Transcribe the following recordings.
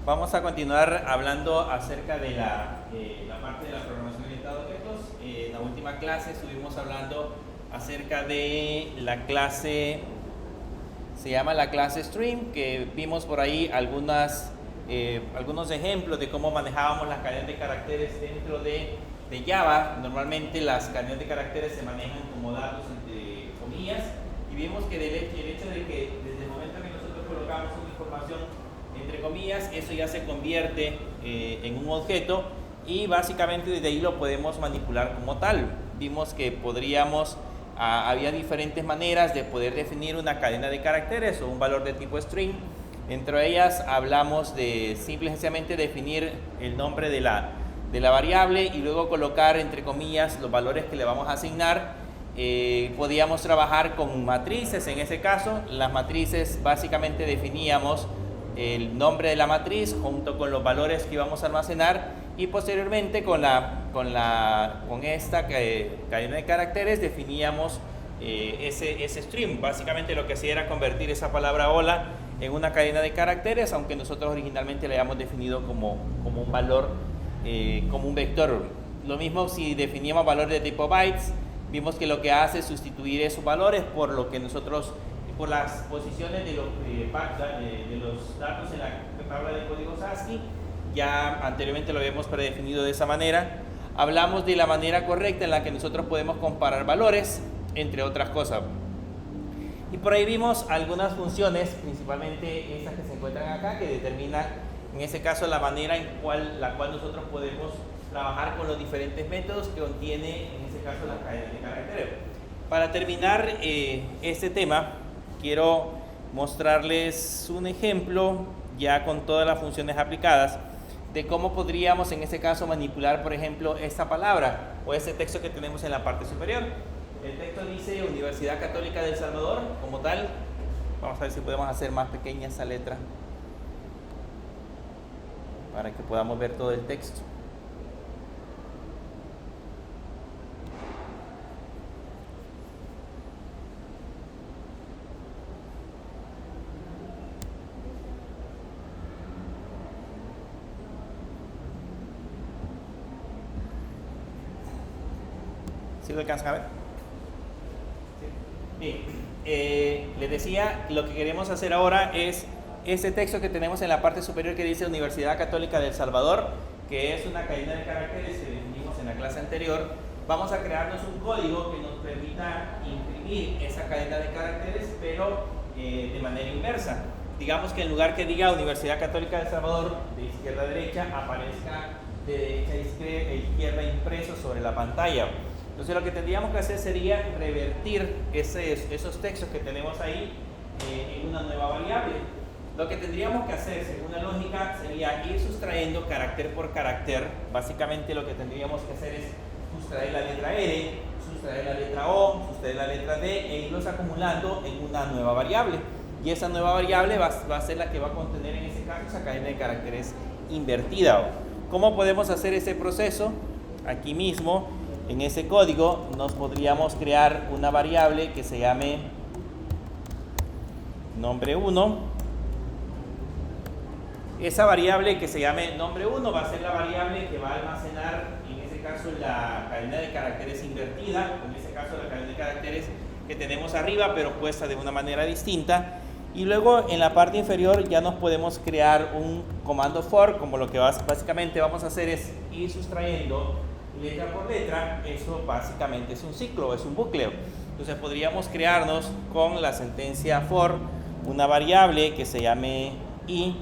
Vamos a continuar hablando acerca de la parte de la programación orientada a objetos. En la última clase estuvimos hablando acerca de la clase, se llama la clase Stream, que vimos por ahí algunos ejemplos de cómo manejábamos las cadenas de caracteres dentro de Java. Normalmente las cadenas de caracteres se manejan como datos entre comillas, y vimos que el hecho de que desde el momento que nosotros colocamos una información entre comillas, eso ya se convierte en un objeto y básicamente desde ahí lo podemos manipular como tal. Vimos que había diferentes maneras de poder definir una cadena de caracteres o un valor de tipo string. Entre ellas hablamos de simplemente definir el nombre de la variable y luego colocar entre comillas los valores que le vamos a asignar. Podíamos trabajar con matrices. En ese caso, las matrices básicamente definíamos el nombre de la matriz junto con los valores que íbamos a almacenar, y posteriormente con esta cadena de caracteres definíamos ese stream. Básicamente lo que hacía era convertir esa palabra hola en una cadena de caracteres, aunque nosotros originalmente la habíamos definido como un valor, como un vector. Lo mismo si definíamos valor de tipo bytes, vimos que lo que hace es sustituir esos valores por las posiciones de los datos en la tabla de códigos ASCII. Ya anteriormente lo habíamos predefinido de esa manera. Hablamos de la manera correcta en la que nosotros podemos comparar valores, entre otras cosas. Y por ahí vimos algunas funciones, principalmente estas que se encuentran acá, que determinan, en ese caso, la manera en la cual nosotros podemos trabajar con los diferentes métodos que contiene, en ese caso, la cadena de caracteres. Para terminar este tema, quiero mostrarles un ejemplo ya con todas las funciones aplicadas de cómo podríamos en este caso manipular, por ejemplo, esta palabra o este texto que tenemos en la parte superior. El texto dice Universidad Católica de El Salvador como tal. Vamos a ver si podemos hacer más pequeña esa letra para que podamos ver todo el texto. ¿Sí lo alcanzan a ver? Sí. Bien, les decía, lo que queremos hacer ahora es este texto que tenemos en la parte superior que dice Universidad Católica de El Salvador, que es una cadena de caracteres que definimos en la clase anterior. Vamos a crearnos un código que nos permita imprimir esa cadena de caracteres, pero de manera inversa. Digamos que en lugar que diga Universidad Católica de El Salvador de izquierda a derecha, aparezca de derecha a izquierda impreso sobre la pantalla. Entonces lo que tendríamos que hacer sería revertir esos textos que tenemos ahí en una nueva variable. Lo que tendríamos que hacer, según la lógica, sería ir sustrayendo carácter por carácter. Básicamente lo que tendríamos que hacer es sustraer la letra R, sustraer la letra O, sustraer la letra D e irlos acumulando en una nueva variable. Y esa nueva variable va a ser la que va a contener en ese caso esa cadena de caracteres invertida. ¿Cómo podemos hacer ese proceso? Aquí mismo, en ese código, nos podríamos crear una variable que se llame nombre1. Esa variable que se llame nombre1 va a ser la variable que va a almacenar, en ese caso, la cadena de caracteres invertida, en ese caso la cadena de caracteres que tenemos arriba, pero puesta de una manera distinta. Y luego en la parte inferior ya nos podemos crear un comando for, como lo que básicamente vamos a hacer es ir sustrayendo letra por letra. Eso básicamente es un ciclo, es un bucle. Entonces podríamos crearnos con la sentencia for una variable que se llame i,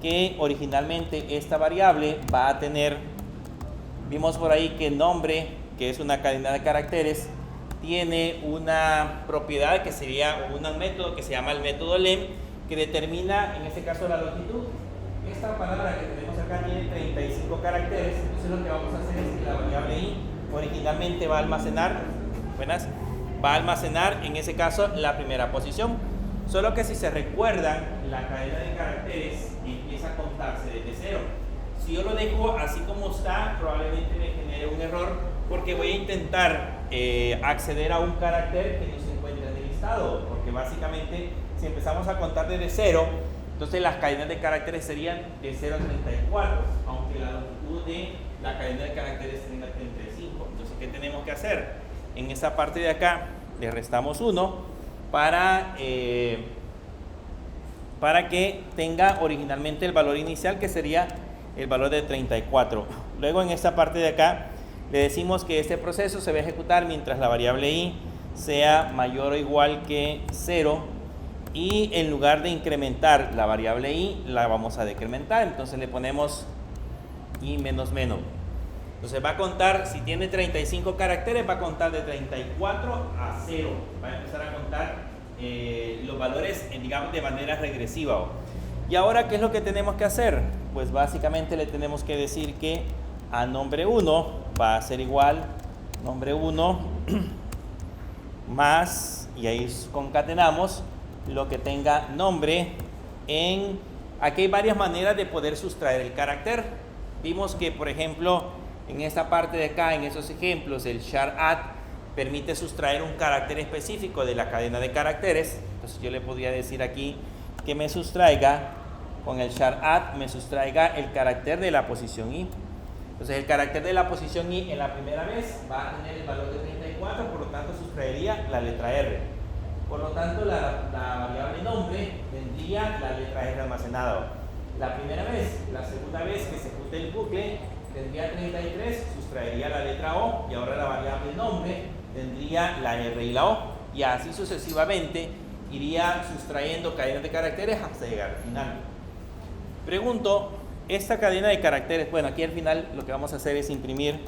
que originalmente esta variable va a tener, vimos por ahí que nombre, que es una cadena de caracteres, tiene una propiedad que sería un método que se llama el método lem, que determina en este caso la longitud. Esta palabra que tenemos acá tiene 35 caracteres, entonces lo que vamos a hacer es que la variable i originalmente va a almacenar en ese caso la primera posición. Solo que si se recuerdan, la cadena de caracteres empieza a contarse desde cero. Si yo lo dejo así como está, probablemente me genere un error, porque voy a intentar acceder a un carácter que no se encuentra en el listado, porque básicamente si empezamos a contar desde cero, Entonces las cadenas de caracteres serían de 0 a 34, aunque la longitud de la cadena de caracteres sería 35. Entonces, ¿qué tenemos que hacer? En esta parte de acá le restamos 1 para que tenga originalmente el valor inicial, que sería el valor de 34. Luego en esta parte de acá le decimos que este proceso se va a ejecutar mientras la variable i sea mayor o igual que 0, y en lugar de incrementar la variable i, la vamos a decrementar. Entonces le ponemos i menos menos. Entonces va a contar, si tiene 35 caracteres, va a contar de 34 a 0. Va a empezar a contar los valores, digamos, de manera regresiva. Y ahora, ¿qué es lo que tenemos que hacer? Pues básicamente le tenemos que decir que a nombre 1 va a ser igual nombre 1 más, y ahí concatenamos lo que tenga nombre en... Aquí hay varias maneras de poder sustraer el carácter. Vimos que, por ejemplo, en esta parte de acá, en esos ejemplos, el char add permite sustraer un carácter específico de la cadena de caracteres. Entonces yo le podría decir aquí que me sustraiga, con el char add, me sustraiga el carácter de la posición i. Entonces el carácter de la posición i en la primera vez va a tener el valor de 34, por lo tanto sustraería la letra R. Por lo tanto, la variable nombre tendría la letra R almacenada. La primera vez, la segunda vez que se ejecute el bucle, tendría 33, sustraería la letra O, y ahora la variable nombre tendría la R y la O, y así sucesivamente iría sustrayendo cadenas de caracteres hasta llegar al final. Pregunto, esta cadena de caracteres, bueno, aquí al final lo que vamos a hacer es imprimimos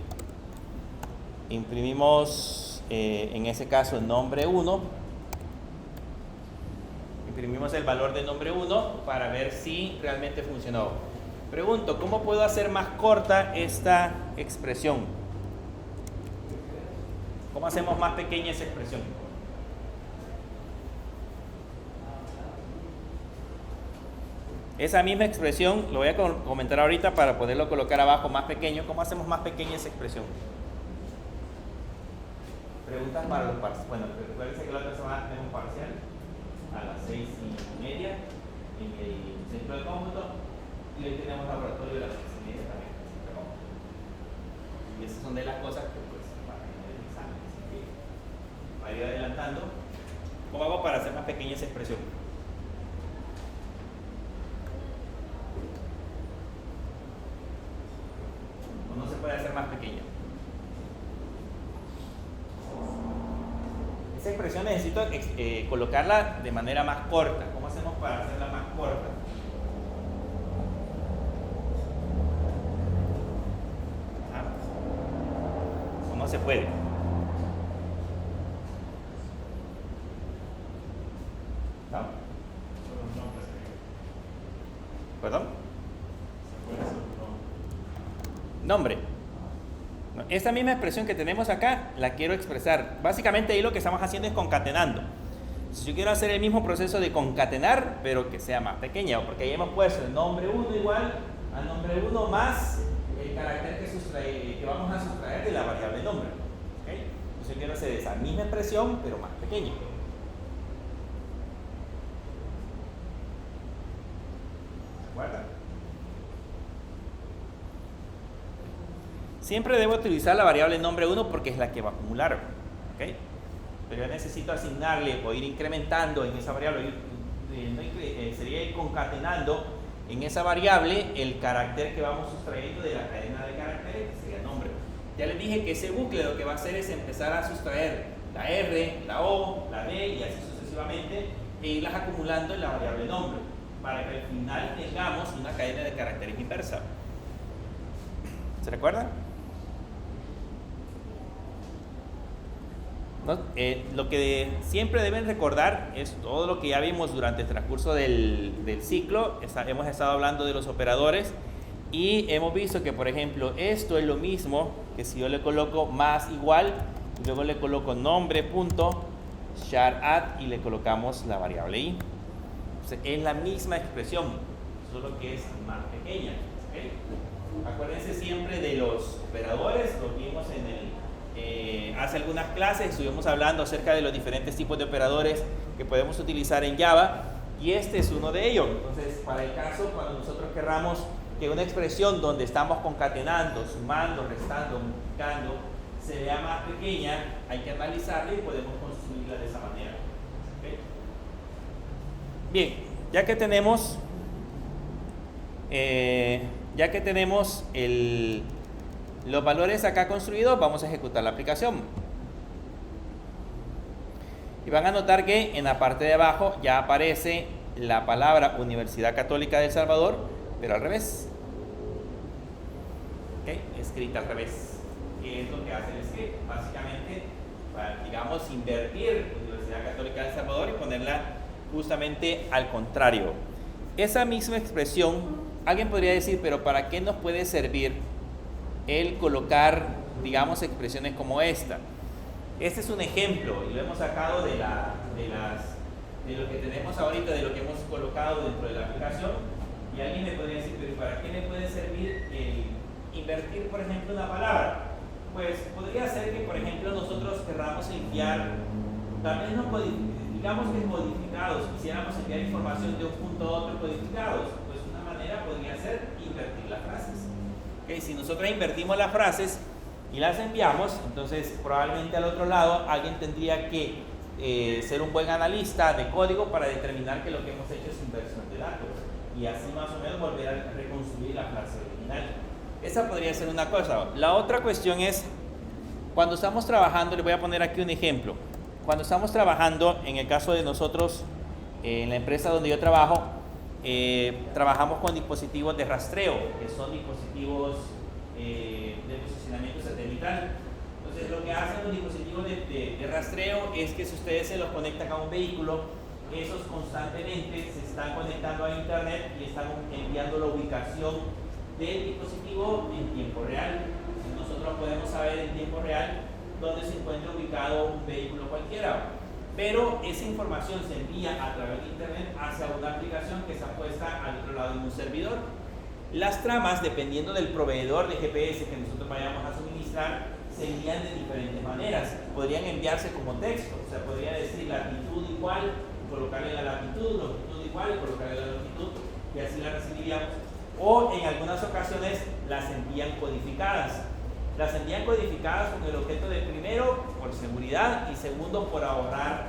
en ese caso el nombre 1, imprimimos el valor de nombre 1 para ver si realmente funcionó. Pregunto, ¿cómo puedo hacer más corta esta expresión? ¿Cómo hacemos más pequeña esa expresión? Esa misma expresión, lo voy a comentar ahorita para poderlo colocar abajo más pequeño. ¿Cómo hacemos más pequeña esa expresión? Preguntas para los parciales. Bueno, recuerden que la otra semana tenemos parcial a las 6:30 en el centro de cómputo, y hoy tenemos laboratorio a las 6:30 también. Y esas son de las cosas que pues van a tener el examen, así que va a ir adelantando. ¿Cómo hago para hacer más pequeña esa expresión? ¿O no se puede hacer más pequeña? Esa expresión necesito colocarla de manera más corta. ¿Cómo hacemos para hacerla más corta? ¿O no se puede? ¿No? ¿Perdón? Nombre. Esta misma expresión que tenemos acá la quiero expresar. Básicamente ahí lo que estamos haciendo es concatenando. Si yo quiero hacer el mismo proceso de concatenar, pero que sea más pequeña, porque ahí hemos puesto el nombre 1 igual a nombre 1 más el carácter que vamos a sustraer de la variable nombre. ¿Okay? Entonces yo quiero hacer esa misma expresión, pero más pequeña. ¿Se acuerdan? Siempre debo utilizar la variable nombre 1 porque es la que va a acumular. ¿Okay? Pero yo necesito asignarle o ir incrementando en esa variable, sería ir concatenando en esa variable el carácter que vamos sustrayendo de la cadena de caracteres, que sería nombre. Ya les dije que ese bucle lo que va a hacer es empezar a sustraer la R, la O, la D y así sucesivamente, e irlas acumulando en la variable nombre, para que al final tengamos una cadena de caracteres inversa. ¿Se recuerdan? ¿No? Lo que siempre deben recordar es todo lo que ya vimos durante el transcurso del ciclo. Hemos estado hablando de los operadores y hemos visto que, por ejemplo, esto es lo mismo que si yo le coloco más igual y luego le coloco nombre punto char add y le colocamos la variable i. Entonces, es la misma expresión, solo que es más pequeña. ¿Okay? Acuérdense siempre de los operadores, lo vimos hace algunas clases, estuvimos hablando acerca de los diferentes tipos de operadores que podemos utilizar en Java, y este es uno de ellos. Entonces, para el caso, cuando nosotros querramos que una expresión donde estamos concatenando, sumando, restando, multiplicando, se vea más pequeña, hay que analizarla y podemos construirla de esa manera. ¿Okay? Bien, ya que tenemos los valores acá construidos, vamos a ejecutar la aplicación. Y van a notar que en la parte de abajo ya aparece la palabra Universidad Católica de El Salvador, pero al revés. ¿Okay? Escrita al revés. ¿Qué es lo que hace el script? Básicamente, para, digamos, invertir Universidad Católica de El Salvador y ponerla justamente al contrario. Esa misma expresión, alguien podría decir, pero ¿para qué nos puede servir el colocar, digamos, expresiones como esta? Este es un ejemplo y lo hemos sacado de lo que tenemos ahorita, de lo que hemos colocado dentro de la aplicación. Y alguien me podría decir, pero ¿para qué me puede servir el invertir, por ejemplo, una palabra? Pues podría ser que, por ejemplo, nosotros querramos enviar, también digamos que codificados, quisiéramos enviar información de un punto a otro codificados. Pues una manera podría ser invertir las frases. ¿Okay? Si nosotros invertimos las frases y las enviamos, entonces probablemente al otro lado alguien tendría que ser un buen analista de código para determinar que lo que hemos hecho es inversión de datos y así más o menos volver a reconstruir la frase original. Esa podría ser una cosa. La otra cuestión es, cuando estamos trabajando, les voy a poner aquí un ejemplo. Cuando estamos trabajando, en el caso de nosotros, en la empresa donde yo trabajo, trabajamos con dispositivos de rastreo, que son dispositivos de posicionamiento satelital. Entonces, lo que hacen los dispositivos de rastreo es que si ustedes se los conectan a un vehículo, esos constantemente se están conectando a internet y están enviando la ubicación del dispositivo en tiempo real. Nosotros podemos saber en tiempo real dónde se encuentra ubicado un vehículo cualquiera, pero esa información se envía a través de internet hacia una aplicación que está puesta al otro lado de un servidor. Las tramas, dependiendo del proveedor de GPS que nosotros vayamos a suministrar, se envían de diferentes maneras. Podrían enviarse como texto, o sea, podría decir latitud igual, colocarle la latitud, longitud igual, colocarle la longitud, y así la recibiríamos. O en algunas ocasiones las envían codificadas. Las envían codificadas con el objeto de, primero, por seguridad, y segundo, por ahorrar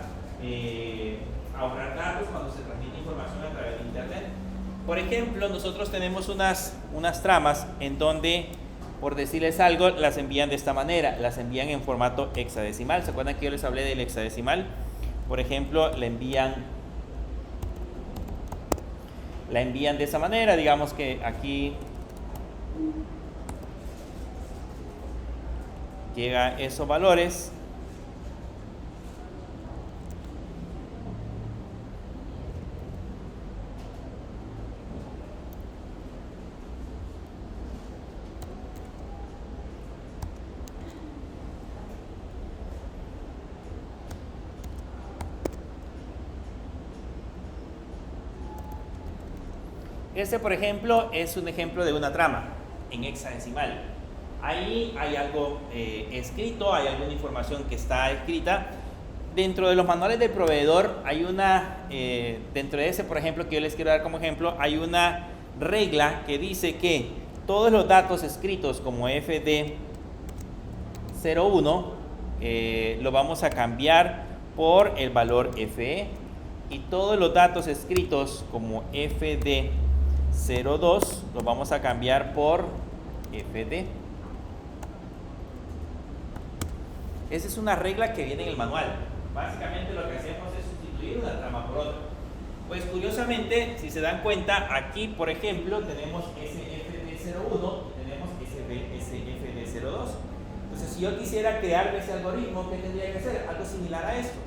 datos cuando se transmite información a través de internet. Por ejemplo, nosotros tenemos unas tramas en donde, por decirles algo, las envían de esta manera, las envían en formato hexadecimal. ¿Se acuerdan que yo les hablé del hexadecimal? Por ejemplo, la envían de esa manera, digamos que aquí llega esos valores. Este, por ejemplo, es un ejemplo de una trama en hexadecimal. Ahí hay algo escrito, hay alguna información que está escrita. Dentro de los manuales del proveedor hay dentro de ese, por ejemplo, que yo les quiero dar como ejemplo, hay una regla que dice que todos los datos escritos como FD01 lo vamos a cambiar por el valor FE, y todos los datos escritos como FD02 los vamos a cambiar por FD. Esa es una regla que viene en el manual. Básicamente lo que hacemos es sustituir una trama por otra. Pues curiosamente, si se dan cuenta, aquí por ejemplo tenemos SFD01 y tenemos SFD02. Entonces, si yo quisiera crear ese algoritmo, ¿qué tendría que hacer? Algo similar a esto.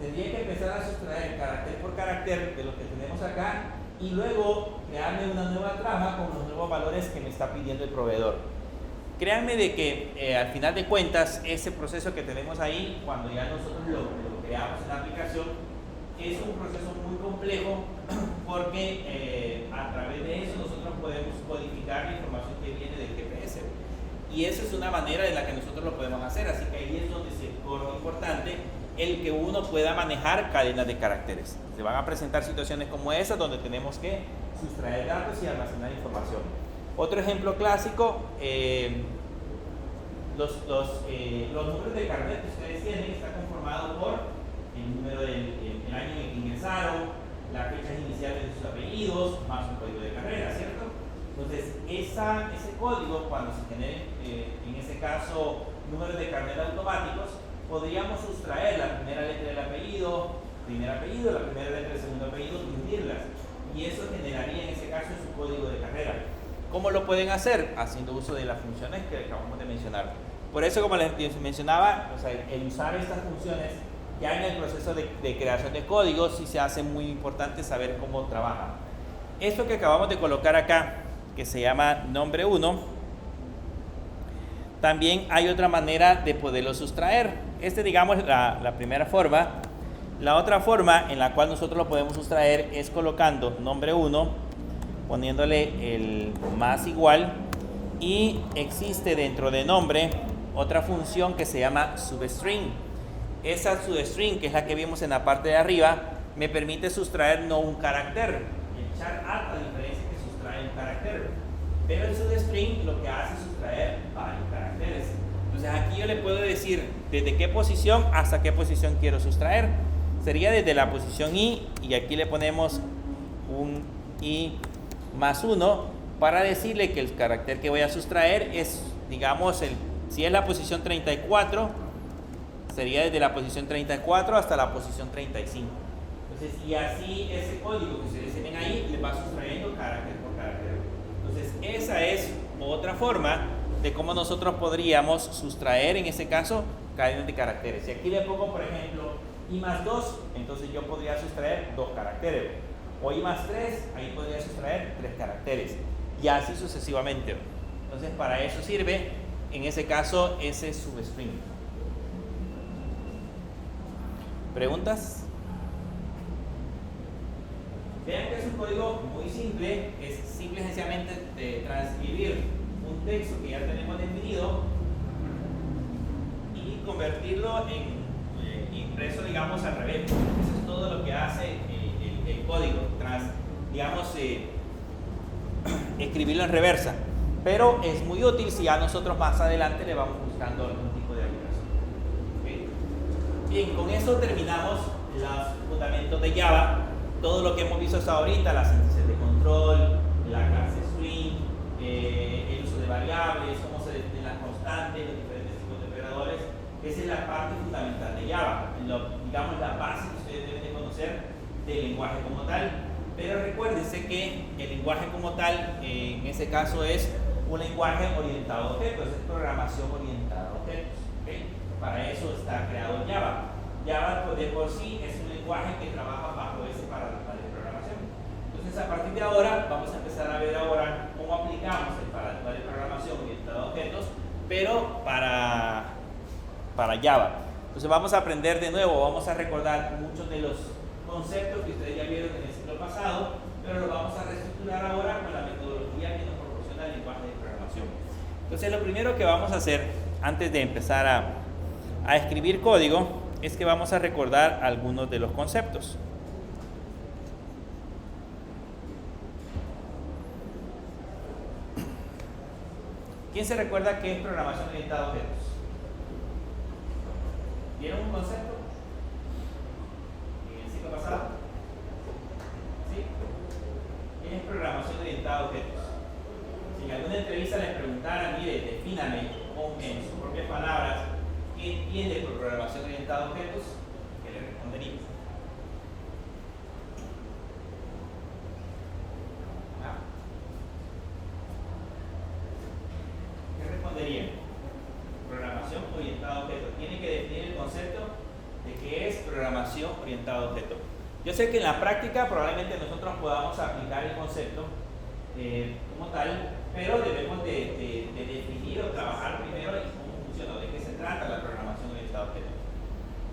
Tendría que empezar a sustraer carácter por carácter de lo que tenemos acá y luego crearme una nueva trama con los nuevos valores que me está pidiendo el proveedor. Créanme de que al final de cuentas, ese proceso que tenemos ahí, cuando ya nosotros lo creamos en la aplicación, es un proceso muy complejo porque a través de eso nosotros podemos codificar la información que viene del GPS. Y esa es una manera en la que nosotros lo podemos hacer, así que ahí es donde se cobra lo importante el que uno pueda manejar cadenas de caracteres. Se van a presentar situaciones como esas donde tenemos que sustraer datos y almacenar información. Otro ejemplo clásico, los números de carnet que ustedes tienen están conformados por el número del el año en el que ingresaron, las fechas iniciales de sus apellidos, más un código de carrera, ¿cierto? Entonces, ese código, cuando se genere, en ese caso, números de carnet automáticos, podríamos sustraer la primera letra del apellido, la primera letra del segundo apellido y unirlas. Y eso generaría en ese caso su código de carrera. ¿Cómo lo pueden hacer? Haciendo uso de las funciones que acabamos de mencionar. Por eso, como les mencionaba, o sea, el usar estas funciones ya en el proceso de creación de códigos sí se hace muy importante saber cómo trabaja. Esto que acabamos de colocar acá, que se llama nombre 1, también hay otra manera de poderlo sustraer. Digamos, la primera forma. La otra forma en la cual nosotros lo podemos sustraer es colocando nombre 1, poniéndole el más igual, y existe dentro de nombre otra función que se llama substring. Esa substring, que es la que vimos en la parte de arriba, me permite sustraer no un carácter. El char at, a diferencia que sustrae un carácter, pero el substring lo que hace es sustraer varios caracteres. Entonces aquí yo le puedo decir desde qué posición hasta qué posición quiero sustraer. Sería desde la posición i, y aquí le ponemos un i más 1 para decirle que el carácter que voy a sustraer es, digamos, si es la posición 34, sería desde la posición 34 hasta la posición 35. Entonces, y así ese código que ustedes tienen ahí le va sustrayendo carácter por carácter. Entonces, esa es otra forma de cómo nosotros podríamos sustraer, en ese caso, cadenas de caracteres. Si aquí le pongo, por ejemplo, i más 2, entonces yo podría sustraer 2 caracteres. O i más 3, ahí podría sustraer 3 caracteres. Y así sucesivamente. Entonces, para eso sirve, en ese caso, ese substring. ¿Preguntas? Vean que es un código muy simple, es simple sencillamente de transcribir un texto que ya tenemos definido y convertirlo en impreso, digamos, al revés. Eso es todo lo que hace el código, escribirlo en reversa. Pero es muy útil si a nosotros más adelante le vamos buscando algún tipo de aplicación. ¿Okay? Bien, con eso terminamos los fundamentos de Java. Todo lo que hemos visto hasta ahorita, las índices de control, la clase string, el uso de variables, cómo se definen las constantes, los diferentes tipos de operadores. Esa es la parte fundamental de Java, digamos la base que ustedes deben de conocer del lenguaje como tal. Pero recuérdense que el lenguaje como tal, en ese caso, es un lenguaje orientado a objetos, es programación orientada a objetos. ¿Okay? Para eso está creado Java. Java de por sí es un lenguaje que trabaja bajo ese paradigma de programación. Entonces, a partir de ahora, vamos a empezar a ver ahora cómo aplicamos el paradigma de programación orientado a objetos, pero para Java. Entonces, vamos a aprender de nuevo, vamos a recordar muchos de los conceptos que ustedes ya vieron en el ciclo pasado, pero los vamos a reestructurar ahora con la metodología que nos proporciona el lenguaje de programación. Entonces, lo primero que vamos a hacer antes de empezar a escribir código es que vamos a recordar algunos de los conceptos. ¿Quién se recuerda qué es programación orientada a objetos? ¿Vieron un concepto en el ciclo pasado? ¿Sí? ¿Qué es programación orientada a objetos? Si en alguna entrevista les preguntaran, mire, defíname en sus propias palabras qué entiende por programación orientada a objetos, ¿qué le responderías? ¿Qué responderían? Programación orientada a objetos. Tiene que definir el concepto de qué es programación orientada a objetos. Yo sé que en la práctica probablemente nosotros podamos aplicar el concepto como tal, pero debemos de definir o trabajar primero en cómo funciona, de qué se trata la programación orientada a objetos.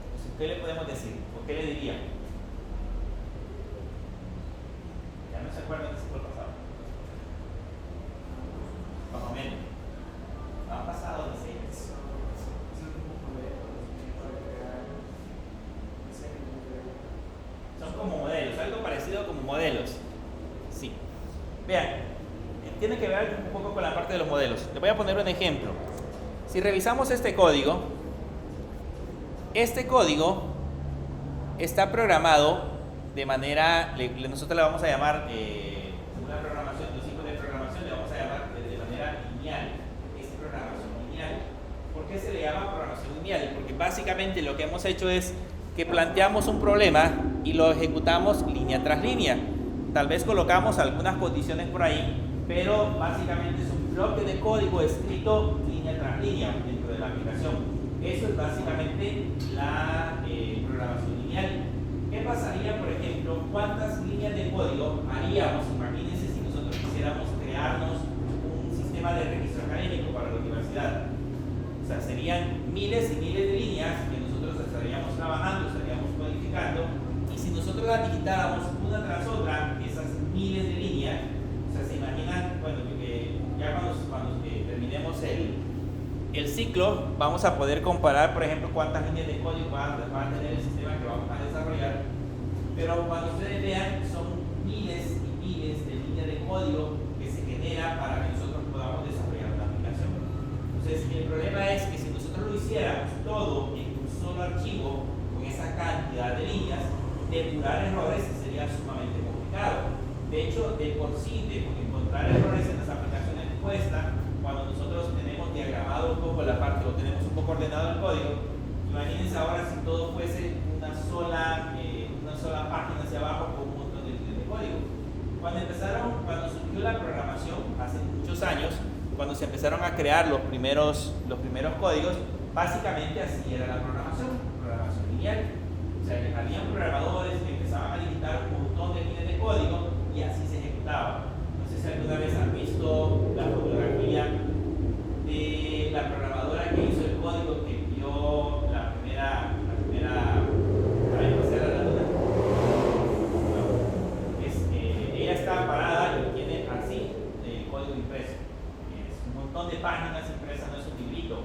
Entonces, ¿qué le podemos decir? ¿O qué le dirían? Ya no se acuerdan del ciclo pasado. Más o menos. No han pasado 16 meses. parte de los modelos. Les voy a poner un ejemplo. Si revisamos este código está programado de manera, nosotros le vamos a llamar, una programación, los tipos de programación le vamos a llamar de manera lineal. Es programación lineal. ¿Por qué se le llama programación lineal? Porque básicamente lo que hemos hecho es que planteamos un problema y lo ejecutamos línea tras línea. Tal vez colocamos algunas condiciones por ahí, pero básicamente es un bloque de código escrito línea tras línea dentro de la aplicación. Eso es básicamente la programación lineal. ¿Qué pasaría, por ejemplo? ¿Cuántas líneas de código haríamos? Imagínense si nosotros quisiéramos crearnos un sistema de registro académico para la universidad. O sea, serían miles y miles de líneas que nosotros estaríamos trabajando, estaríamos codificando, y si nosotros las digitáramos una tras otra, esas miles de líneas, o sea, se imaginan, bueno, ya cuando terminemos el ciclo, vamos a poder comparar, por ejemplo, cuántas líneas de código va a tener el sistema que vamos a desarrollar. Pero cuando ustedes vean, son miles y miles de líneas de código que se genera para que nosotros podamos desarrollar una aplicación. Entonces, el problema es que si nosotros lo hiciéramos todo en un solo archivo, con esa cantidad de líneas, depurar errores sería sumamente complicado. De hecho, de por sí, encontrar errores en las aplicaciones cuesta. Cuando nosotros tenemos diagramado un poco la parte, o tenemos un poco ordenado el código, imagínense ahora si todo fuese una sola página hacia abajo con un montón de líneas de código. Cuando surgió la programación, hace muchos años, cuando se empezaron a crear los primeros códigos, básicamente así era la programación lineal. O sea, que habían programadores que empezaban a digitar un montón de líneas de código y así se ejecutaba. No sé si alguna vez han visto la fotografía de la programadora que hizo el código que envió la primera para pasar a la luna. Ella está parada y tiene así el código impreso. Es un montón de páginas impresas, no es un librito,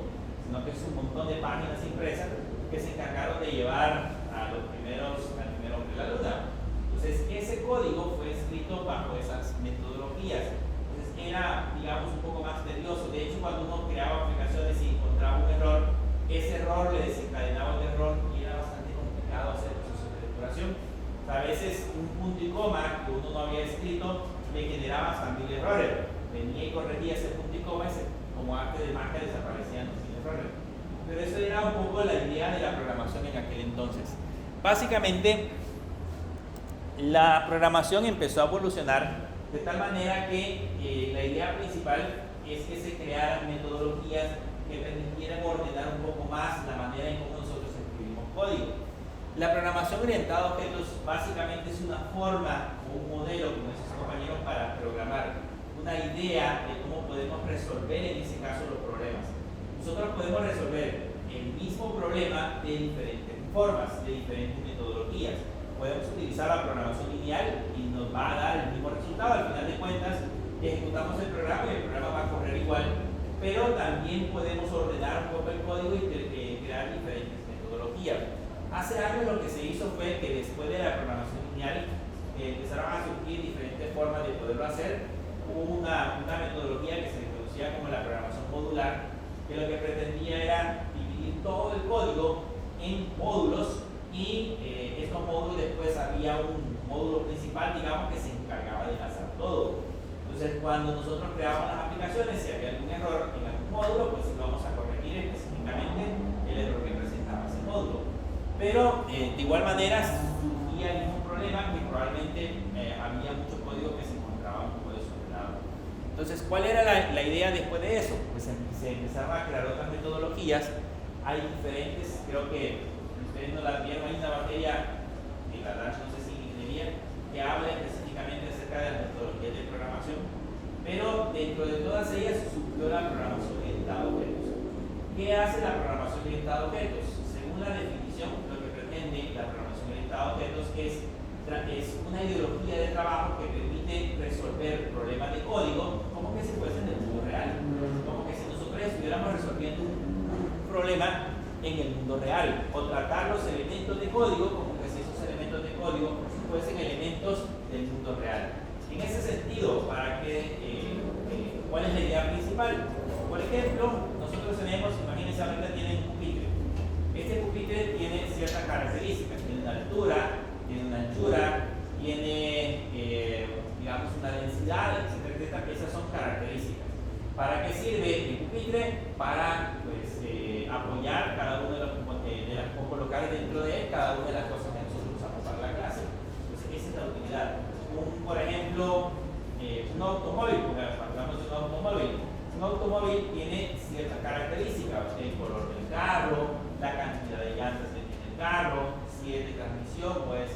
sino que es un montón de páginas impresas que se encargaron de llevar al primer hombre a la luna. Entonces, ese código fue escrito bajo esas metodologías. Entonces, era, digamos, un poco más tedioso. De hecho, cuando uno creaba aplicaciones y encontraba un error, ese error le desencadenaba un error y era bastante complicado hacer el proceso de depuración. O sea, a veces un punto y coma que uno no había escrito le generaba hasta 1000 errores. Venía y corregía ese punto y coma y como arte de magia desaparecían los 1000 errores. Pero eso era un poco la idea de la programación en aquel entonces. Básicamente, la programación empezó a evolucionar de tal manera que la idea principal es que se crearan metodologías que permitieran ordenar un poco más la manera en cómo nosotros escribimos código. La programación orientada a objetos básicamente es una forma o un modelo, como dicen sus compañeros, para programar una idea de cómo podemos resolver en ese caso los problemas. Nosotros podemos resolver el mismo problema de diferentes formas, de diferentes metodologías. Podemos utilizar la programación lineal y nos va a dar el mismo resultado. Al final de cuentas, ejecutamos el programa y el programa va a correr igual, pero también podemos ordenar un poco el código y crear diferentes metodologías. Hace años lo que se hizo fue que después de la programación lineal empezaron a surgir diferentes formas de poderlo hacer. Hubo una metodología que se conocía como la programación modular, que lo que pretendía era dividir todo el código en módulos y estos módulos después había un módulo principal, digamos, que se encargaba de lanzar todo. Entonces, cuando nosotros creábamos las aplicaciones, si había algún error en algún módulo, pues íbamos a corregir específicamente el error que presentaba ese módulo. Pero de igual manera surgía el mismo problema, que probablemente había mucho código que se encontraba un poco desordenado. Entonces, ¿cuál era la idea después de eso? Pues se empezaron a crear otras metodologías. Hay diferentes, creo que ustedes no la vieron, hay una materia de la no sé si ingeniería, que habla específicamente acerca de las metodologías de programación, pero dentro de todas ellas surgió la programación orientada a objetos. ¿Qué hace la programación orientada a objetos? Según la definición, lo que pretende la programación orientada a objetos es una ideología de trabajo que permite resolver problemas de código como que si fuesen del mundo real, como que si nosotros estuviéramos resolviendo un problema en el mundo real, o tratar los elementos de código como que si esos elementos de código fuesen elementos del mundo real. En ese sentido, para que ¿Cuál es la idea principal? Por ejemplo, nosotros tenemos, imagínense, ahorita tienen un pupitre. Este pupitre tiene ciertas características, tiene una altura, tiene una anchura, tiene, digamos, una densidad, etcétera, etcétera. Esas son características. ¿Para qué sirve el pupitre? Para, pues, apoyar cada uno o colocar dentro de él cada una de las cosas que nosotros usamos para la clase. Entonces, esa es la utilidad. Por ejemplo, un automóvil, porque hablamos de un automóvil tiene ciertas características: el color del carro, la cantidad de llantas que tiene el carro, si es de transmisión, pues,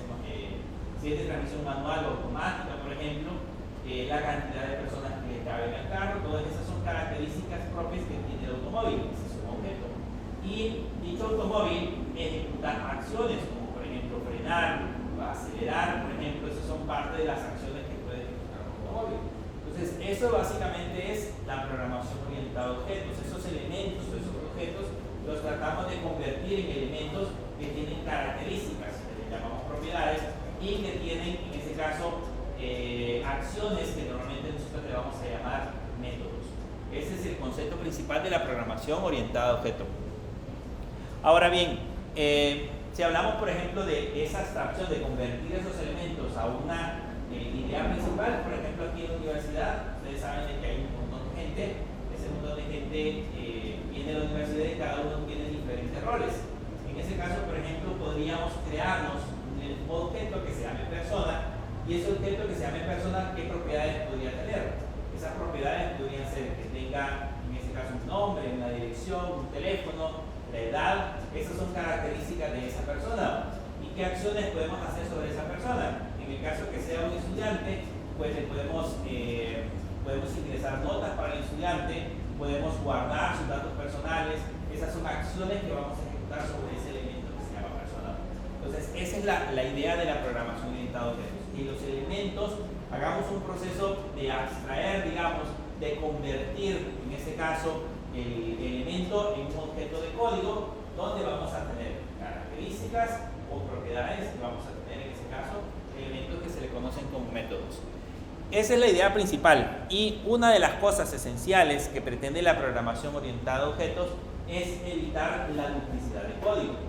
si es de transmisión manual o automática, por ejemplo, la cantidad de personas que caben en el carro. Todas esas son características propias que tiene el automóvil. Ese es un objeto. Y dicho automóvil ejecuta acciones como, por ejemplo, frenar, acelerar, por ejemplo. Esas son parte de las acciones que puede ejecutar un automóvil. Entonces, eso básicamente es la programación orientada a objetos. Esos elementos, esos objetos, los tratamos de convertir en elementos que tienen características, que le llamamos propiedades, y que tienen, en ese caso, acciones que normalmente nosotros le vamos a llamar métodos. Ese es el concepto principal de la programación orientada a objetos. Ahora bien, si hablamos, por ejemplo, de esa abstracción, de convertir esos elementos a una idea principal, por ejemplo, aquí en la universidad, ustedes saben de que hay un montón de gente. Ese montón de gente viene de la universidad y cada uno tiene diferentes roles. En ese caso, por ejemplo, podríamos crearnos un objeto que se llame persona, y ese objeto que se llame persona, ¿qué propiedades podría tener? Esas propiedades podrían ser que tenga, en ese caso, un nombre, una dirección, un teléfono, la edad. Esas son características de esa persona. ¿Y qué acciones podemos hacer sobre esa persona? En el caso que sea un estudiante, pues le podemos ingresar notas para el estudiante, podemos guardar sus datos personales. Esas son acciones que vamos a ejecutar sobre ese elemento que se llama persona. Entonces, esa es la idea de la programación orientada a objetos. Que los elementos hagamos un proceso de abstraer, digamos, de convertir, en este caso, el elemento en un objeto de código donde vamos a tener características o propiedades, y vamos a tener, en este caso, elementos que se le conocen como métodos. Esa es la idea principal, y una de las cosas esenciales que pretende la programación orientada a objetos es evitar la duplicidad de código.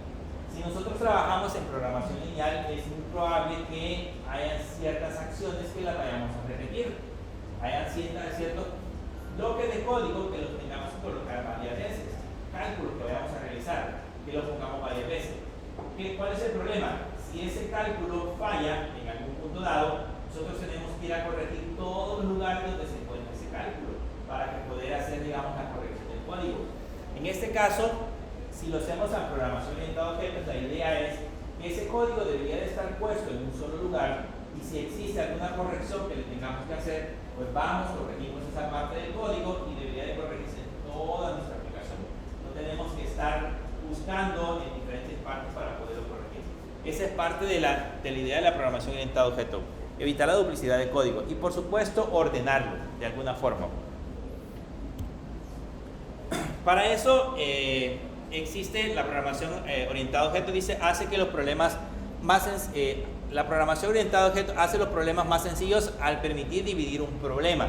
Si nosotros trabajamos en programación lineal, es muy probable que haya ciertas acciones que las vayamos a repetir. Hayan ciertos bloques de código que los tengamos que colocar varias veces, cálculos que vayamos a realizar, que los pongamos varias veces. ¿Cuál es el problema? Si ese cálculo falla en algún punto dado, nosotros tenemos que ir a corregir todos los lugares donde se encuentra ese cálculo para que poder hacer, digamos, la corrección del código. En este caso, si lo hacemos a programación orientada a objetos, la idea es que ese código debería de estar puesto en un solo lugar, y si existe alguna corrección que le tengamos que hacer, pues vamos, corregimos esa parte del código y debería de corregirse toda nuestra aplicación. No tenemos que estar buscando en diferentes partes para poderlo corregir. Esa es parte de la idea de la programación orientada a objetos. Evitar la duplicidad de código y, por supuesto, ordenarlo de alguna forma. Para eso existe la programación orientada a objetos. Dice, hace que los problemas la programación orientada a objetos hace los problemas más sencillos al permitir dividir un problema.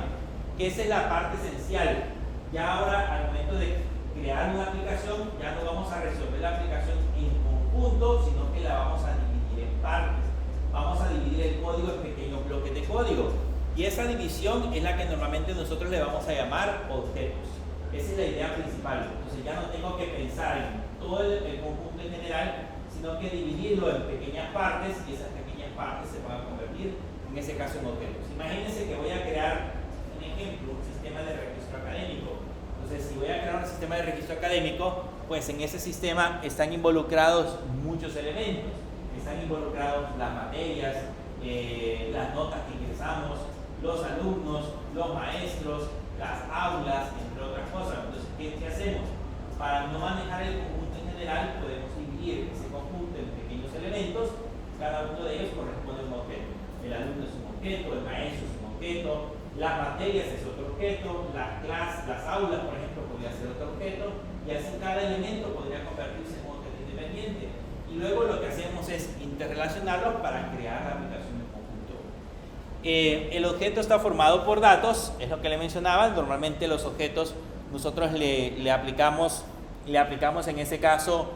Esa es la parte esencial. Ya ahora, al momento de crear una aplicación, ya no vamos a resolver la aplicación en conjunto, sino que la vamos a dividir en partes. Vamos a dividir el código en pequeños bloques de código. Y esa división es la que normalmente nosotros le vamos a llamar objetos. Esa es la idea principal. Entonces ya no tengo que pensar en todo el conjunto en general, sino que dividirlo en pequeñas partes, y esas pequeñas partes se van a convertir, en ese caso, en objetos. Imagínense que voy a crear un ejemplo, un sistema de registro académico. Entonces, si voy a crear un sistema de registro académico, pues en ese sistema están involucrados muchos elementos. Están involucrados las materias, las notas que ingresamos, los alumnos, los maestros, las aulas, entre otras cosas. Entonces, ¿qué hacemos? Para no manejar el conjunto en general, podemos dividir ese conjunto en pequeños elementos. Cada uno de ellos corresponde a un objeto. El alumno es un objeto, el maestro es un objeto, las materias es otro objeto, las aulas, por ejemplo, podría ser otro objeto, y así cada elemento podría convertirse en un objeto independiente. Y luego lo que hacemos es interrelacionarlos para crear la aplicación en conjunto. El objeto está formado por datos, es lo que le mencionaba. Normalmente los objetos nosotros le aplicamos en ese caso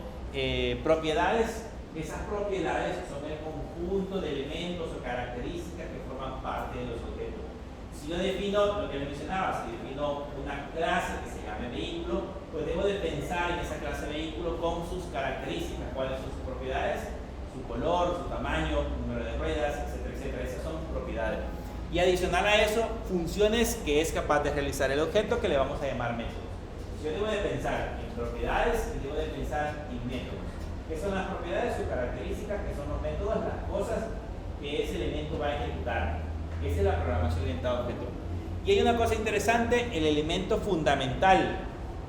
propiedades. Esas propiedades son el conjunto de elementos o características que forman parte de los objetos. Si yo defino lo que le mencionaba, si defino una clase que se llame vehículo, pues debo de pensar en esa clase vehículo con sus características, cuáles son sus propiedades, su color, su tamaño, número de ruedas, etcétera, etcétera. Esas son propiedades. Y adicional a eso, funciones que es capaz de realizar el objeto, que le vamos a llamar métodos. Yo debo de pensar en propiedades y debo de pensar en métodos. ¿Qué son las propiedades? Sus características. ¿Qué son los métodos? Las cosas que ese elemento va a ejecutar. Esa es la programación orientada a objetos. Y hay una cosa interesante, el elemento fundamental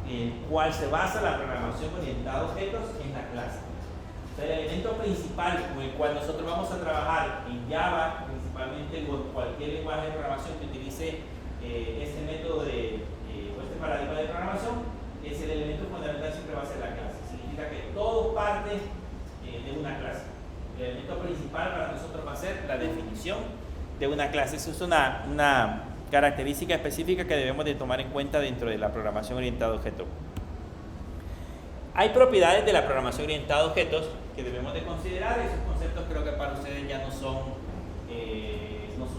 en el cual se basa la programación orientada a objetos es la clase. O sea, el elemento principal con el cual nosotros vamos a trabajar en Java, principalmente o en cualquier lenguaje de programación que utilice este método o este paradigma de programación, es el elemento fundamental, siempre va a ser la clase. Significa que todo parte de una clase. El elemento principal para nosotros va a ser la definición de una clase. Eso es una característica específica que debemos de tomar en cuenta dentro de la programación orientada a objetos. Hay propiedades de la programación orientada a objetos que debemos de considerar. Esos conceptos creo que para ustedes ya no son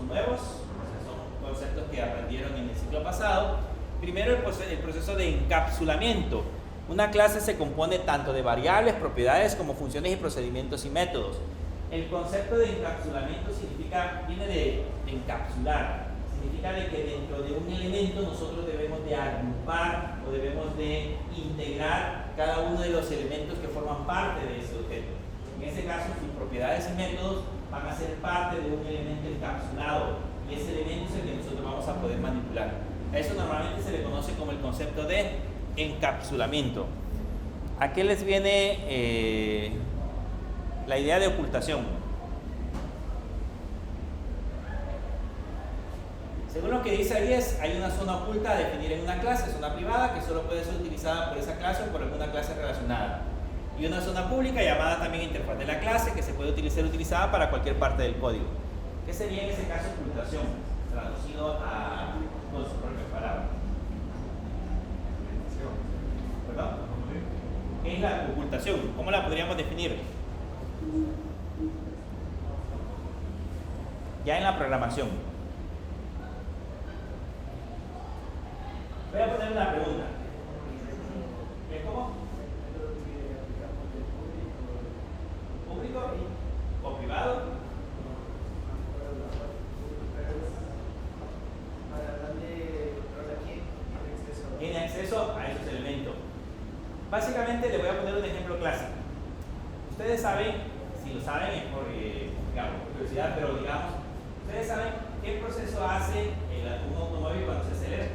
nuevos, son conceptos que aprendieron en el ciclo pasado. Primero, el proceso de encapsulamiento. Una clase se compone tanto de variables, propiedades, como funciones y procedimientos y métodos. El concepto de encapsulamiento viene de encapsular. Significa de que dentro de un elemento nosotros debemos de agrupar o debemos de integrar cada uno de los elementos que forman parte de ese objeto. En ese caso, sus propiedades y métodos van a ser parte de un elemento encapsulado, y ese elemento es el que nosotros vamos a poder manipular. A eso normalmente se le conoce como el concepto de encapsulamiento. ¿A qué les viene la idea de ocultación? Según lo que dice ahí, hay una zona oculta a definir en una clase, zona privada, que solo puede ser utilizada por esa clase o por alguna clase relacionada. Y una zona pública llamada también interfaz de la clase, que se puede ser utilizada para cualquier parte del código. ¿Qué sería en ese caso ocultación? Traducido con sus propias palabras. ¿Perdón? ¿Qué es la ocultación? ¿Cómo la podríamos definir? Ya en la programación. Voy a poner una pregunta. ¿Cómo? ¿Público o privado? Tiene acceso a esos elementos. Básicamente le voy a poner un ejemplo clásico. Ustedes saben, si lo saben es por curiosidad, pero digamos, ustedes saben qué proceso hace un automóvil cuando se acelera.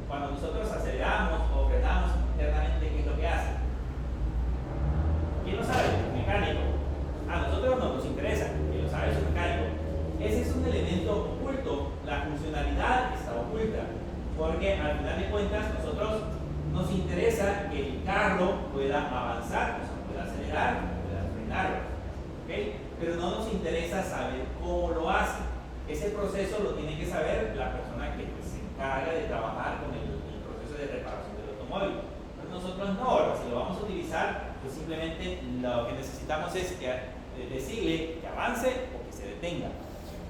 Cuando nosotros aceleramos o frenamos internamente, ¿qué es lo que hace? ¿Quién lo sabe? El mecánico. A nosotros no nos interesa, quien lo sabe es el mecánico. Ese es un elemento oculto, la funcionalidad está oculta, porque al final de cuentas nosotros nos interesa que el carro pueda avanzar, o sea, pueda acelerar, pueda frenar, ¿okay? Pero no nos interesa saber cómo lo hace. Ese proceso lo tiene que saber la persona que se encarga de trabajar con el proceso de reparación del automóvil. Pero nosotros no, si lo vamos a utilizar, pues simplemente lo que necesitamos es decirle que avance o que se detenga.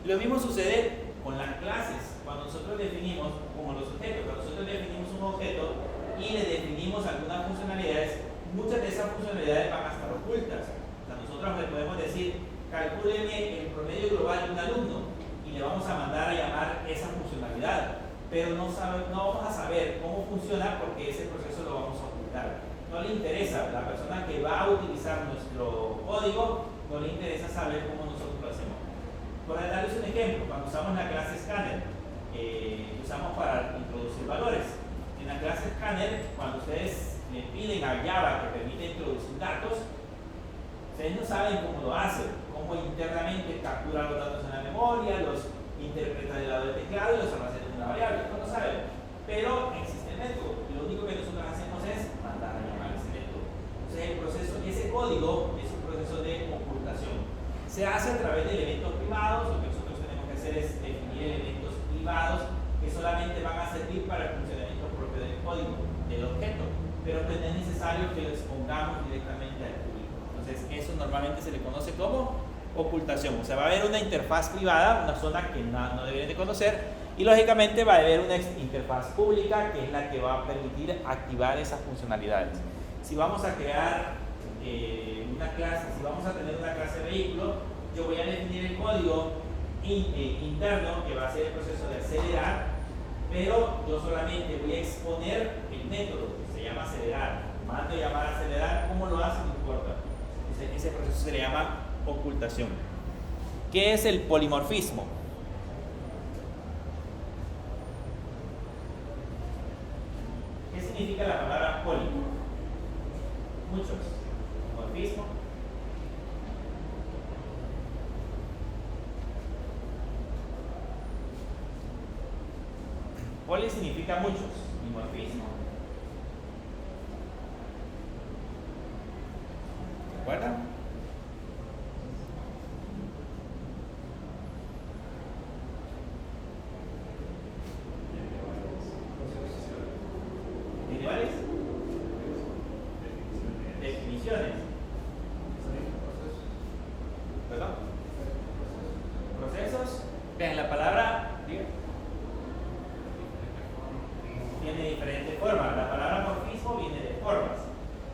Lo mismo sucede con las clases. Cuando nosotros definimos, como los objetos, cuando nosotros definimos un objeto y le definimos algunas funcionalidades, muchas de esas funcionalidades van a estar ocultas. O sea, nosotros le podemos decir, calcúleme el promedio global de un alumno, y le vamos a mandar a llamar esa funcionalidad, pero no vamos a saber cómo funciona porque ese proceso lo vamos a ocultar. No le interesa, la persona que va a utilizar nuestro código, no le interesa saber cómo nosotros lo hacemos. Por darles un ejemplo, cuando usamos la clase scanner, usamos para introducir valores. En la clase scanner, cuando ustedes le piden a Java que permite introducir datos, ustedes no saben cómo lo hacen, cómo internamente captura los datos en la memoria, los interpreta del lado del teclado y los almacena en una variable. No lo saben, pero existe el método y lo único que nosotros hacemos es mandar a llamar ese método. Entonces el proceso, ese código es un proceso de ocultación. Se hace a través de elementos privados. Lo que nosotros tenemos que hacer es definir elementos privados que solamente van a servir para el funcionamiento propio del código, del objeto, pero pues no es necesario que lo expongamos directamente al público. Entonces eso normalmente se le conoce como ocultación. O sea, va a haber una interfaz privada, una zona que no deberían de conocer, y lógicamente va a haber una interfaz pública que es la que va a permitir activar esas funcionalidades. Si vamos a crear una clase, si vamos a tener una clase vehículo, yo voy a definir el código interno que va a ser el proceso de acelerar, pero yo solamente voy a exponer el método que se llama acelerar. Mando llamar a acelerar, ¿cómo lo hace? No importa. Ese proceso se le llama ocultación. ¿Qué es el polimorfismo? ¿Qué significa la palabra poli? Muchos. Morfismo. Poli significa muchos. Dimorfismo. ¿Se acuerdan? ¿Tiene varias? Definiciones. ¿Perdón? Procesos. Vean, la palabra tiene diferentes formas. La palabra morfismo viene de formas.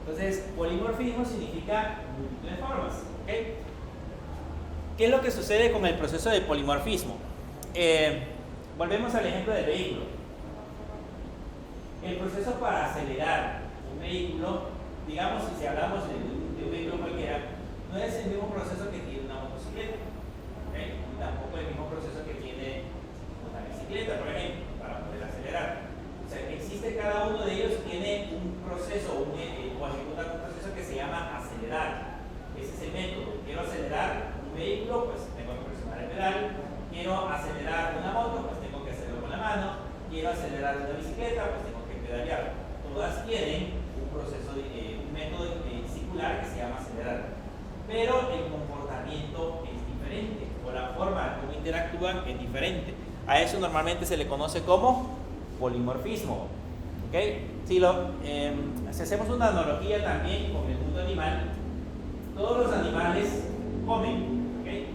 Entonces, polimorfismo significa múltiples formas. ¿Okay? ¿Qué es lo que sucede con el proceso de polimorfismo? Volvemos al ejemplo del vehículo. El proceso para acelerar un vehículo, digamos, si hablamos de un vehículo cualquiera, no es el mismo proceso que tiene una motocicleta, ¿okay? Y tampoco el mismo proceso que tiene una bicicleta, por ejemplo, para poder acelerar. O sea, existe cada uno de ellos, tiene un proceso o ejecuta un proceso que se llama acelerar. Ese es el método. Quiero acelerar un vehículo, pues tengo que presionar el pedal. Quiero acelerar una moto, pues tengo que hacerlo con la mano. Quiero acelerar una bicicleta, pues tengo que pedalear. Todas tienen un proceso, un método circular que se llama acelerar. Pero el comportamiento es diferente, o la forma como interactúan es diferente. A eso normalmente se le conoce como polimorfismo. ¿Okay? Si hacemos una analogía también con el mundo animal, todos los animales comen, ¿okay?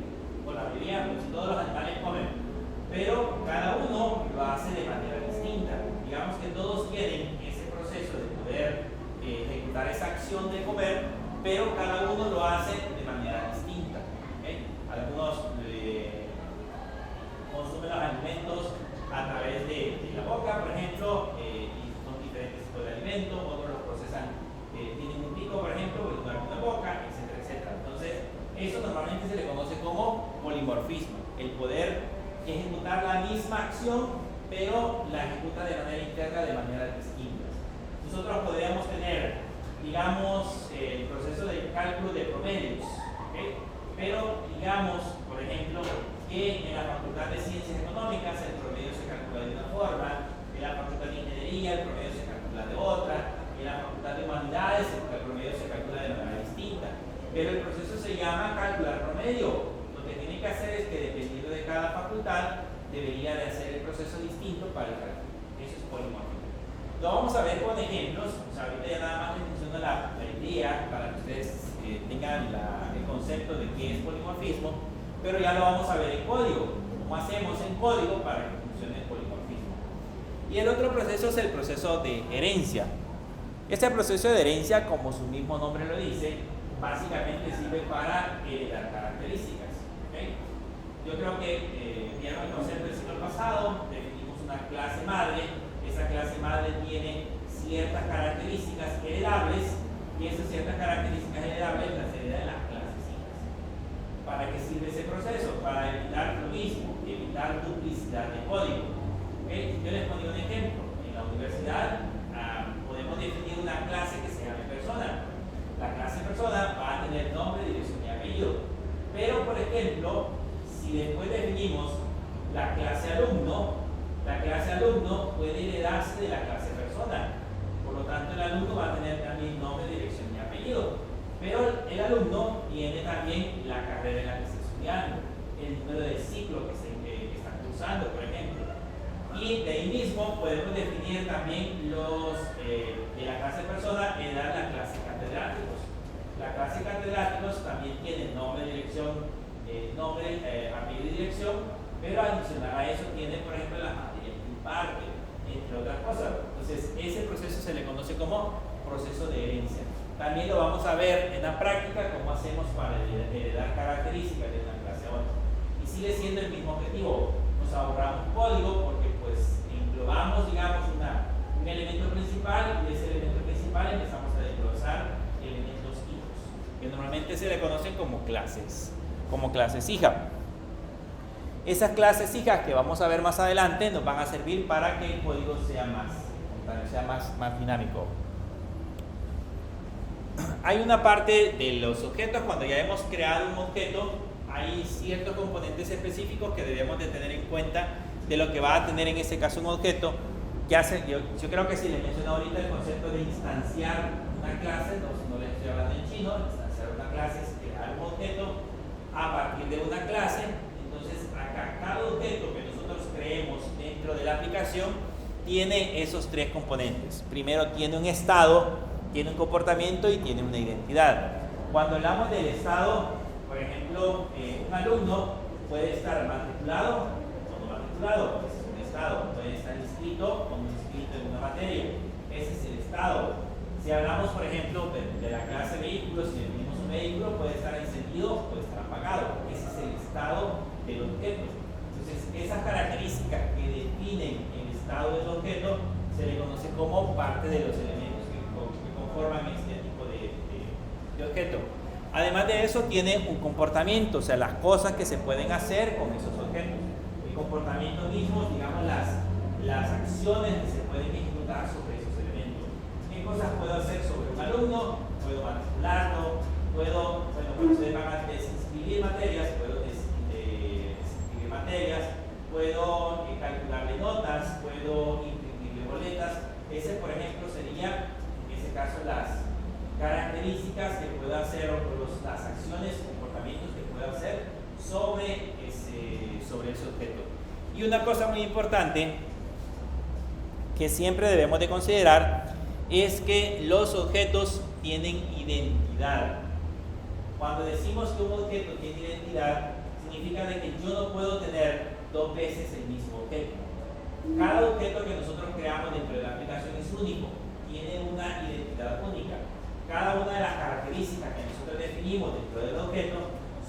O la mayoría, pues todos los animales comen, pero cada uno lo hace de manera distinta. Digamos que todos tienen ese proceso de poder ejecutar esa acción de comer, pero cada uno lo hace de manera distinta. ¿Okay? Algunos consumen los alimentos a través de la boca, por ejemplo, y son diferentes tipos de alimentos. Otros los procesan, tienen un pico, por ejemplo, y una boca, etcétera, etcétera. Entonces, eso normalmente se le conoce como polimorfismo, el poder ejecutar la misma acción, pero la ejecuta de manera interna, de maneras distintas. Nosotros podríamos tener, digamos, el proceso de cálculo de promedios, ¿okay? Pero digamos, por ejemplo, que en la Facultad de Ciencias Económicas el promedio se calcula de una forma, en la Facultad de Ingeniería el promedio se calcula de otra, en la Facultad de Humanidades el promedio se calcula de manera distinta. Pero el proceso se llama calcular promedio. Lo que tiene que hacer es que dependiendo de cada facultad debería de hacer el proceso distinto para el cálculo. Eso es polimorfismo. Lo vamos a ver con ejemplos. O sea, ahorita ya nada más les menciono la idea para que ustedes tengan el concepto de qué es polimorfismo, pero ya lo vamos a ver en código. ¿Cómo hacemos en código para que funcione el polimorfismo? Y el otro proceso es el proceso de herencia. Este proceso de herencia, como su mismo nombre lo dice, básicamente sirve para heredar características. ¿Okay? Yo creo que vieron el concepto del siglo pasado, definimos una clase madre. Esa clase madre tiene ciertas características heredables y esas ciertas características heredables las heredan las clases hijas. ¿Para qué sirve ese proceso? Para evitar lo mismo, evitar duplicidad de código. ¿Okay? Yo les pongo un ejemplo. En la universidad podemos definir una clase que se llame persona. La clase persona va a tener nombre, dirección y apellido. Pero, por ejemplo, si después definimos la clase alumno puede heredarse de la clase persona. Por lo tanto, el alumno va a tener también nombre, dirección y apellido. apellido. Pero el alumno tiene también la carrera en la que está estudiando, el número de ciclo que está cursando, por ejemplo. Y de ahí mismo podemos definir también de la clase persona, heredar la clase catedráticos. La clase catedráticos también tiene nombre, dirección, apellido y dirección, pero adicional a eso tiene, por ejemplo, las materias que imparte, entre otras cosas. Entonces, ese proceso se le conoce como proceso de herencia. También lo vamos a ver en la práctica, cómo hacemos para heredar características de una clase a otra. Y sigue siendo el mismo objetivo. Nos ahorramos código porque pues englobamos, digamos, un elemento principal, y de ese elemento principal empezamos a desglosar elementos hijos, que normalmente se le conocen como clases hija. Esas clases hijas que vamos a ver más adelante nos van a servir para que el código sea más dinámico. Hay una parte de los objetos, cuando ya hemos creado un objeto, hay ciertos componentes específicos que debemos de tener en cuenta de lo que va a tener en este caso un objeto. Yo creo que si les mencioné ahorita el concepto de instanciar una clase, no les estoy hablando en chino. Instanciar una clase es crear un objeto a partir de una clase. Entonces acá cada objeto que nosotros creemos dentro de la aplicación tiene esos tres componentes. Primero tiene un estado, tiene un comportamiento y tiene una identidad. Cuando hablamos del estado, por ejemplo, un alumno puede estar matriculado o no matriculado, ese es un estado. Puede estar inscrito o no inscrito en una materia, ese es el estado. Si hablamos, por ejemplo, de la clase vehículos, si definimos un vehículo, puede estar encendido o puede estar apagado, ese es el estado del objeto. Entonces, esas características que definen el estado del objeto se le conoce como parte de los elementos que conforman este tipo de objeto. Además de eso, tiene un comportamiento, o sea, las cosas que se pueden hacer con esos objetos. El comportamiento mismo, digamos, las acciones que se pueden ejecutar sobre esos elementos. ¿Qué cosas puedo hacer sobre un alumno? Puedo matricularlo, cuando ustedes van a desinscribir materias, puedo desinscribir materias, puedo calcularle notas, puedo imprimirle boletas. Ese, por ejemplo, sería, en ese caso, las características que puedo hacer o las acciones, comportamientos que puedo hacer sobre ese objeto. Y una cosa muy importante que siempre debemos de considerar es que los objetos tienen identidad. Cuando decimos que un objeto tiene identidad, significa de que yo no puedo tener dos veces el mismo objeto. Cada objeto que nosotros creamos dentro de la aplicación es único, tiene una identidad única. Cada una de las características que nosotros definimos dentro del objeto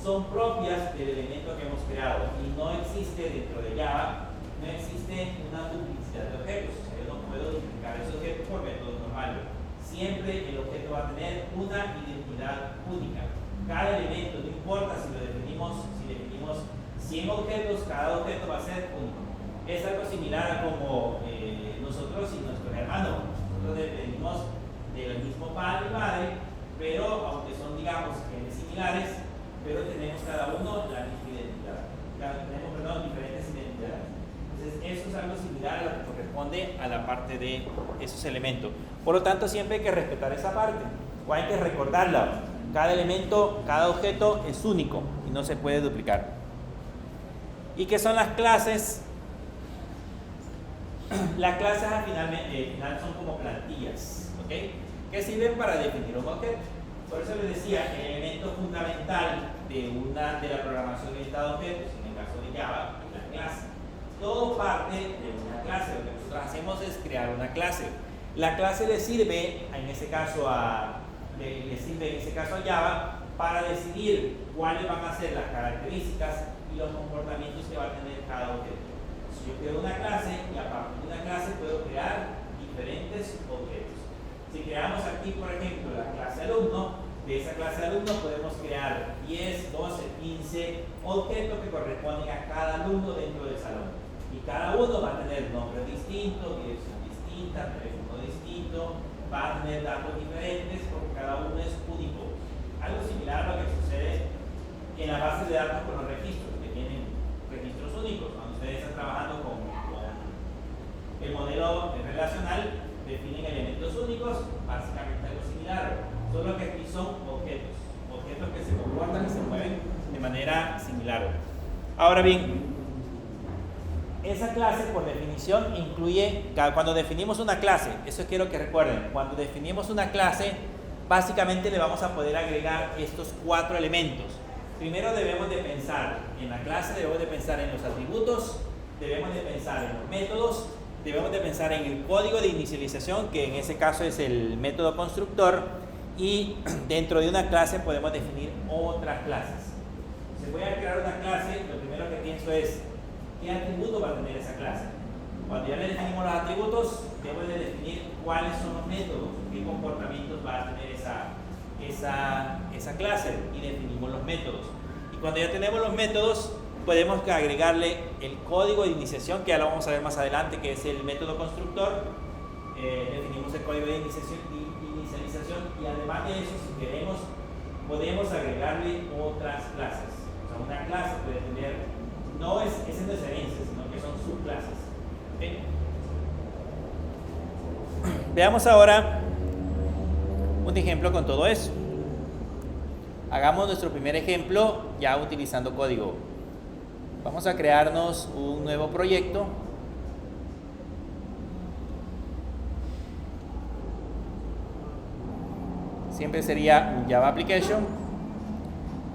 son propias del elemento que hemos creado y no existe dentro de Java, no existe una duplicidad de objetos. O sea, yo no puedo duplicar ese objeto por métodos normales. Siempre el objeto va a tener una identidad única. Cada elemento, no importa si definimos 100 objetos, cada objeto va a ser único. Es algo similar a como nosotros y nuestros hermanos. Nosotros dependemos del mismo padre y madre, pero aunque son, digamos, genes similares, pero tenemos cada uno la misma identidad. Tenemos, diferentes identidades. Entonces, eso es algo similar a lo que corresponde a la parte de esos elementos. Por lo tanto, siempre hay que respetar esa parte, o hay que recordarla. Cada elemento, cada objeto es único y no se puede duplicar. ¿Y qué son las clases? Las clases al final son como plantillas, ¿ok? Que sirven para definir un objeto. Por eso les decía, el elemento fundamental de la programación orientada a objetos, en el caso de Java, es la clase. Todo parte de una clase. Lo que nosotros hacemos es crear una clase. La clase le sirve en ese caso a Java para decidir cuáles van a ser las características y los comportamientos que va a tener cada objeto. Si yo creo una clase y a partir de una clase puedo crear diferentes objetos. Si creamos aquí, por ejemplo, la clase alumno, de esa clase alumno podemos crear 10, 12, 15 objetos que corresponden a cada alumno dentro del salón. Y cada uno va a tener nombre distinto, dirección distinta, teléfono distinto, va a tener datos diferentes porque cada uno es único. Algo similar a lo que sucede en la base de datos con los registros, que tienen registros únicos. Cuando ustedes están trabajando con el modelo relacional, definen elementos únicos, básicamente algo similar. solo que aquí son objetos, objetos que se comportan y se mueven de manera similar. Ahora bien, esa clase por definición incluye, cuando definimos una clase, eso quiero que recuerden, cuando definimos una clase, básicamente le vamos a poder agregar estos 4 elementos. Primero debemos de pensar en la clase, debemos de pensar en los atributos, debemos de pensar en los métodos, debemos de pensar en el código de inicialización, que en ese caso es el método constructor, y dentro de una clase podemos definir otras clases. Si voy a crear una clase, lo primero que pienso es ¿qué atributo va a tener esa clase? Cuando ya le definimos los atributos, debo de definir cuáles son los métodos, qué comportamientos va a tener esa clase, y definimos los métodos. Y cuando ya tenemos los métodos, podemos agregarle el código de iniciación, que ya lo vamos a ver más adelante, que es el método constructor. Definimos el código de inicialización, y además de eso, si queremos, podemos agregarle otras clases. O sea, una clase puede tener, esa no es herencia, sino que son subclases. ¿Okay? Veamos ahora un ejemplo con todo eso. Hagamos nuestro primer ejemplo ya utilizando código. Vamos a crearnos un nuevo proyecto. Siempre sería un Java Application.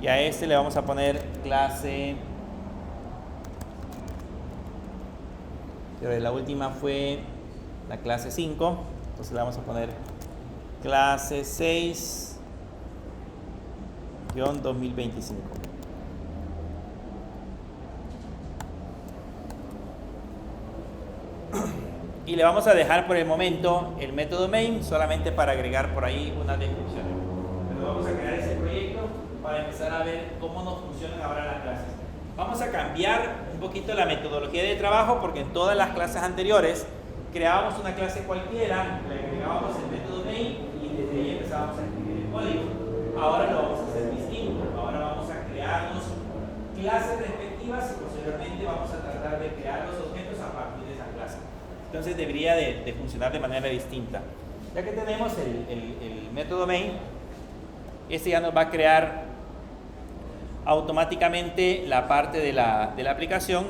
Y a este le vamos a poner clase. Pero la última fue la clase 5. Entonces le vamos a poner clase 6-2025. Y le vamos a dejar por el momento el método main solamente para agregar por ahí unas descripciones. Pero vamos a crear ese proyecto para empezar a ver cómo nos funcionan ahora las clases. Vamos a cambiar un poquito la metodología de trabajo, porque en todas las clases anteriores creábamos una clase cualquiera, le agregábamos el método main y desde ahí empezábamos a escribir el código. Ahora lo vamos a hacer distinto. Ahora vamos a crearnos clases respectivas y posteriormente vamos a tratar de crear los objetos a partir de esa clase. Entonces debería de funcionar de manera distinta. Ya que tenemos el método main, este ya nos va a crear automáticamente la parte de la aplicación.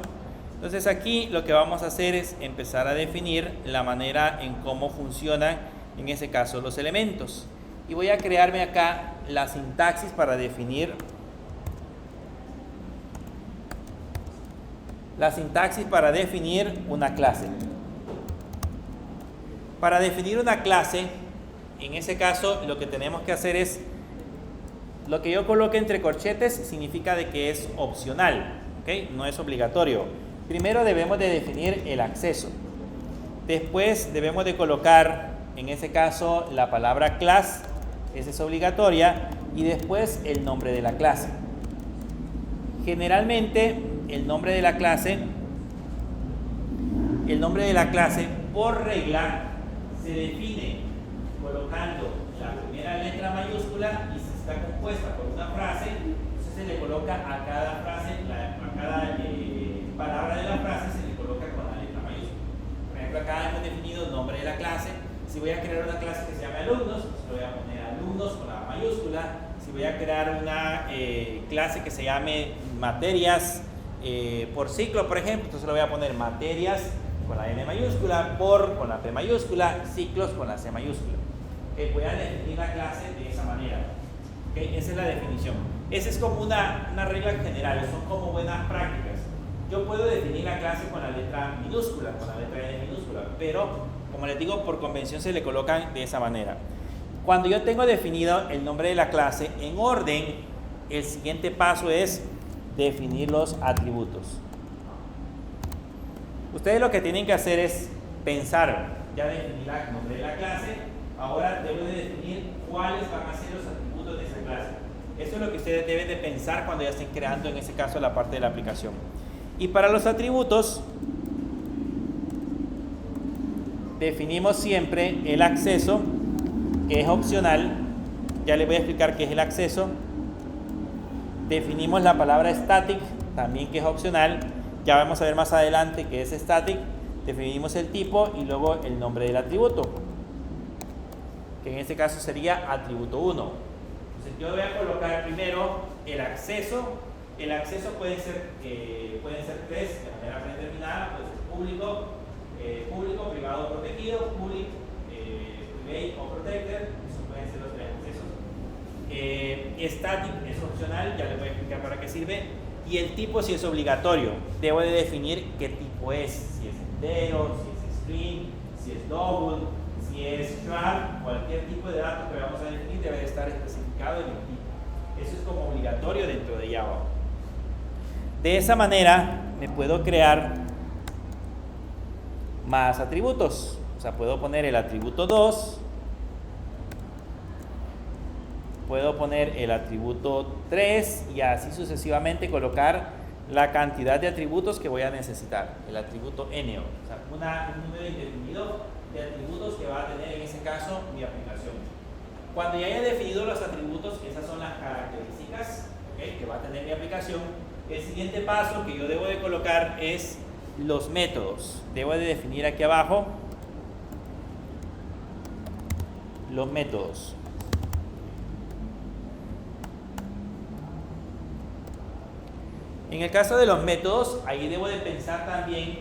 Entonces aquí lo que vamos a hacer es empezar a definir la manera en cómo funcionan en ese caso los elementos. Y voy a crearme acá la sintaxis para definir una clase. Para definir una clase, en ese caso lo que tenemos que hacer es, lo que yo coloque entre corchetes significa de que es opcional, ¿okay? No es obligatorio. Primero debemos de definir el acceso. Después debemos de colocar, en ese caso, la palabra class, esa es obligatoria, y después el nombre de la clase. Generalmente el nombre de la clase por regla se define colocando la primera letra mayúscula, y si está compuesta por una frase, entonces se le coloca a cada frase, a cada palabra de la frase se le coloca con la letra mayúscula. Por ejemplo, acá hemos definido el nombre de la clase. Si voy a crear una clase que se llame alumnos, pues le voy a poner alumnos con la mayúscula. Si voy a crear una clase que se llame materias por ciclo, por ejemplo, entonces le voy a poner materias con la N mayúscula, por con la P mayúscula, ciclos con la C mayúscula. Voy a definir la clase de esa manera. Esa es la definición. Esa es como una regla general, son como buenas prácticas. Yo puedo definir la clase con la letra minúscula, con la letra N minúscula, pero como les digo, por convención se le colocan de esa manera. Cuando yo tengo definido el nombre de la clase en orden, el siguiente paso es definir los atributos. Ustedes lo que tienen que hacer es pensar, ya definí el nombre de la clase, ahora debo de definir cuáles van a ser los atributos de esa clase. Eso es lo que ustedes deben de pensar cuando ya estén creando, en ese caso, la parte de la aplicación. Y para los atributos, definimos siempre el acceso, que es opcional. Ya les voy a explicar qué es el acceso. Definimos la palabra static, también, que es opcional. Ya vamos a ver más adelante qué es static. Definimos el tipo y luego el nombre del atributo. ¿Ok? que en este caso sería atributo 1. Entonces yo voy a colocar primero el acceso. El acceso pueden ser tres de manera predeterminada, puede ser público, privado o protegido, public, private o protected, esos pueden ser los tres accesos. Static es opcional, ya les voy a explicar para qué sirve. Y el tipo sí es obligatorio, debo de definir qué tipo es, si es entero, si es string, si es double, si es char, cualquier tipo de dato que vamos a definir debe de estar especificado en el tipo. Eso es como obligatorio dentro de Java. De esa manera me puedo crear más atributos. O sea, puedo poner el atributo 2, puedo poner el atributo 3 y así sucesivamente colocar la cantidad de atributos que voy a necesitar. El atributo n, o sea, un número indefinido de atributos que va a tener en ese caso mi aplicación. Cuando ya haya definido los atributos, esas son las características, ¿okay?, que va a tener mi aplicación. El siguiente paso que yo debo de colocar es los métodos. Debo de definir aquí abajo los métodos. En el caso de los métodos, ahí debo de pensar también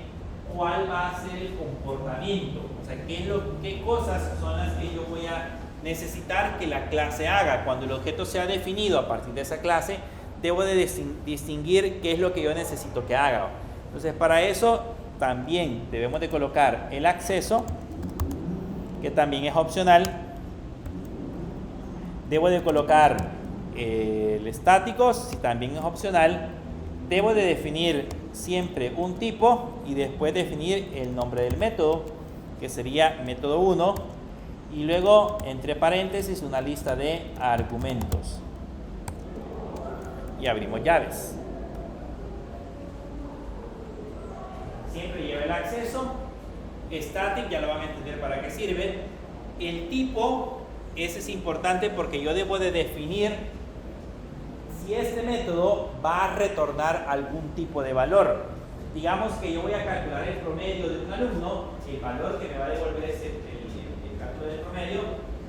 cuál va a ser el comportamiento. O sea, qué cosas son las que yo voy a necesitar que la clase haga. Cuando el objeto sea definido a partir de esa clase, debo de distinguir qué es lo que yo necesito que haga. Entonces, para eso también debemos de colocar el acceso, que también es opcional. Debo de colocar el estático, si también es opcional. Debo de definir siempre un tipo y después definir el nombre del método, que sería método 1, y luego entre paréntesis una lista de argumentos. Y abrimos llaves. Siempre lleva el acceso. Static, ya lo van a entender para qué sirve. El tipo, ese es importante porque yo debo de definir si este método va a retornar algún tipo de valor. Digamos que yo voy a calcular el promedio de un alumno, el valor que me va a devolver el cálculo del promedio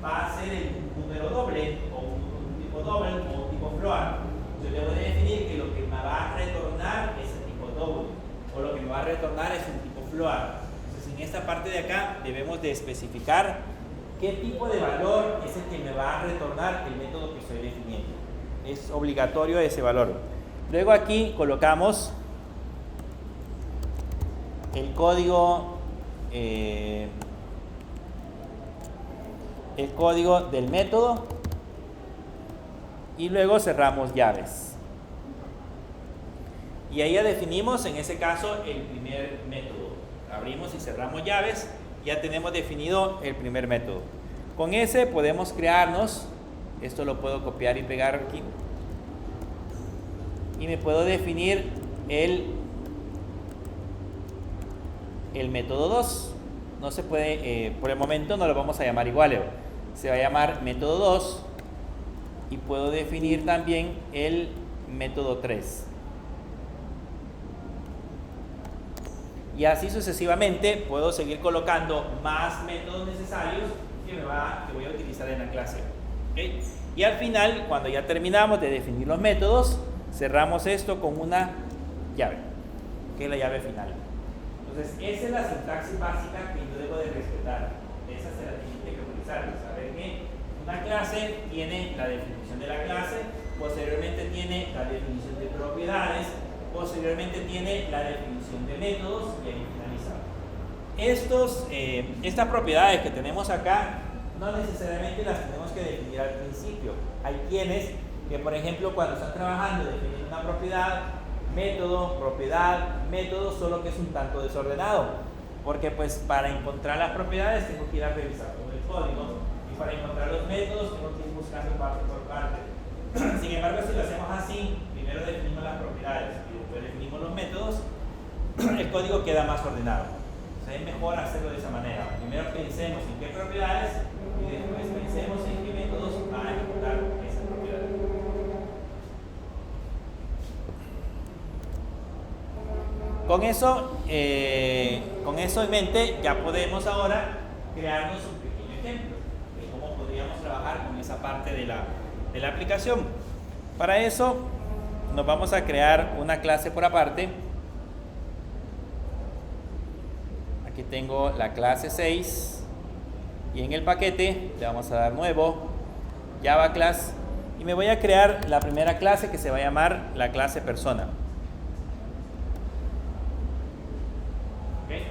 va a ser el número doble, o un tipo doble, o un tipo float. Yo debo de definir que lo que me va a retornar es el tipo doble, o lo que me va a retornar es un tipo float. Entonces, en esta parte de acá debemos de especificar qué tipo de valor es el que me va a retornar el método que estoy definiendo. Es obligatorio ese valor. Luego aquí colocamos el código del método y luego cerramos llaves. Y ahí ya definimos en ese caso el primer método. Abrimos y cerramos llaves, ya tenemos definido el primer método. Con ese podemos crearnos, esto lo puedo copiar y pegar aquí, y me puedo definir el método 2. No se puede, por el momento no lo vamos a llamar igual, se va a llamar método 2, y puedo definir también el método 3. Y así sucesivamente puedo seguir colocando más métodos necesarios que voy a utilizar en la clase. ¿Okay? Y al final, cuando ya terminamos de definir los métodos, cerramos esto con una llave, que es la llave final. Entonces, esa es la sintaxis básica que yo debo de respetar. Esa se la tiene que utilizar. Saber que una clase tiene la definición de la clase, posteriormente tiene la definición de propiedades, posteriormente tiene la definición de métodos y ahí finaliza. Estas propiedades que tenemos acá no necesariamente las tenemos que definir al principio. Hay quienes que, por ejemplo, cuando están trabajando definen una propiedad, método, solo que es un tanto desordenado, porque pues para encontrar las propiedades tengo que ir a revisar todo el código, y para encontrar los métodos tengo que ir buscando parte por parte. Sin embargo, si lo hacemos así, primero definimos las propiedades y después definimos los métodos, el código queda más ordenado. O sea, es mejor hacerlo de esa manera. Primero pensemos en qué propiedades y después pensemos en qué métodos van a ejecutar esas propiedades. Con eso en mente, ya podemos ahora crearnos un pequeño ejemplo de cómo podría podemos trabajar con esa parte de la aplicación. Para eso nos vamos a crear una clase por aparte. Aquí tengo la clase 6 y en el paquete le vamos a dar nuevo Java Class y me voy a crear la primera clase que se va a llamar la clase persona. ¿Okay?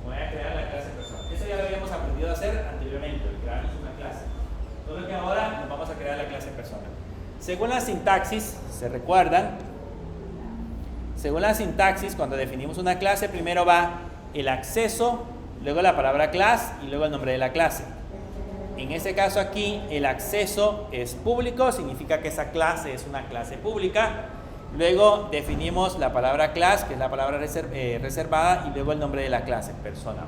Voy a crear la clase persona. Eso ya lo habíamos aprendido a hacer anteriormente, crearnos una clase. Solo que ahora nos vamos a crear la clase persona. Según la sintaxis, ¿se recuerdan? Según la sintaxis, cuando definimos una clase, primero va el acceso, luego la palabra class y luego el nombre de la clase. En este caso aquí, el acceso es público, significa que esa clase es una clase pública. Luego definimos la palabra class, que es la palabra reservada, y luego el nombre de la clase, persona,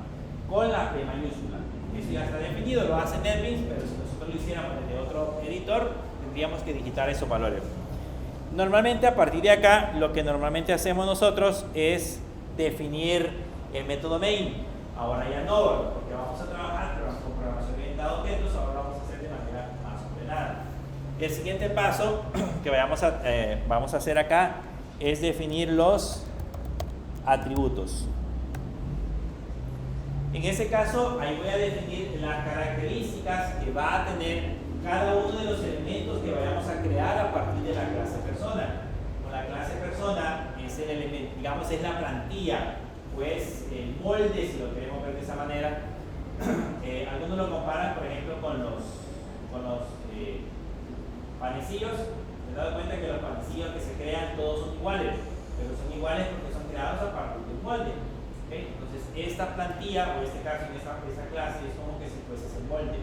con la P mayúscula. Eso ya está definido, lo hace NetBeans, pero si nosotros lo hiciéramos desde otro editor, tendríamos que digitar esos valores. Normalmente a partir de acá, lo que normalmente hacemos nosotros es definir el método main. Ahora ya no, porque vamos a trabajar con programación orientada a objetos, ahora lo vamos a hacer de manera más ordenada. El siguiente paso que vamos a hacer acá es definir los atributos. En ese caso, ahí voy a definir las características que va a tener cada uno de los elementos que vayamos a crear a partir de la clase persona. Con la clase persona es el elemento, digamos, es la plantilla, pues el molde, si lo queremos ver de esa manera. Algunos lo comparan, por ejemplo, con los panecillos. Me he dado cuenta que los panecillos que se crean todos son iguales, pero son iguales porque son creados a partir de un molde. ¿Okay? Entonces, esta plantilla, o en este caso, en esta clase, es como que pues, es el molde.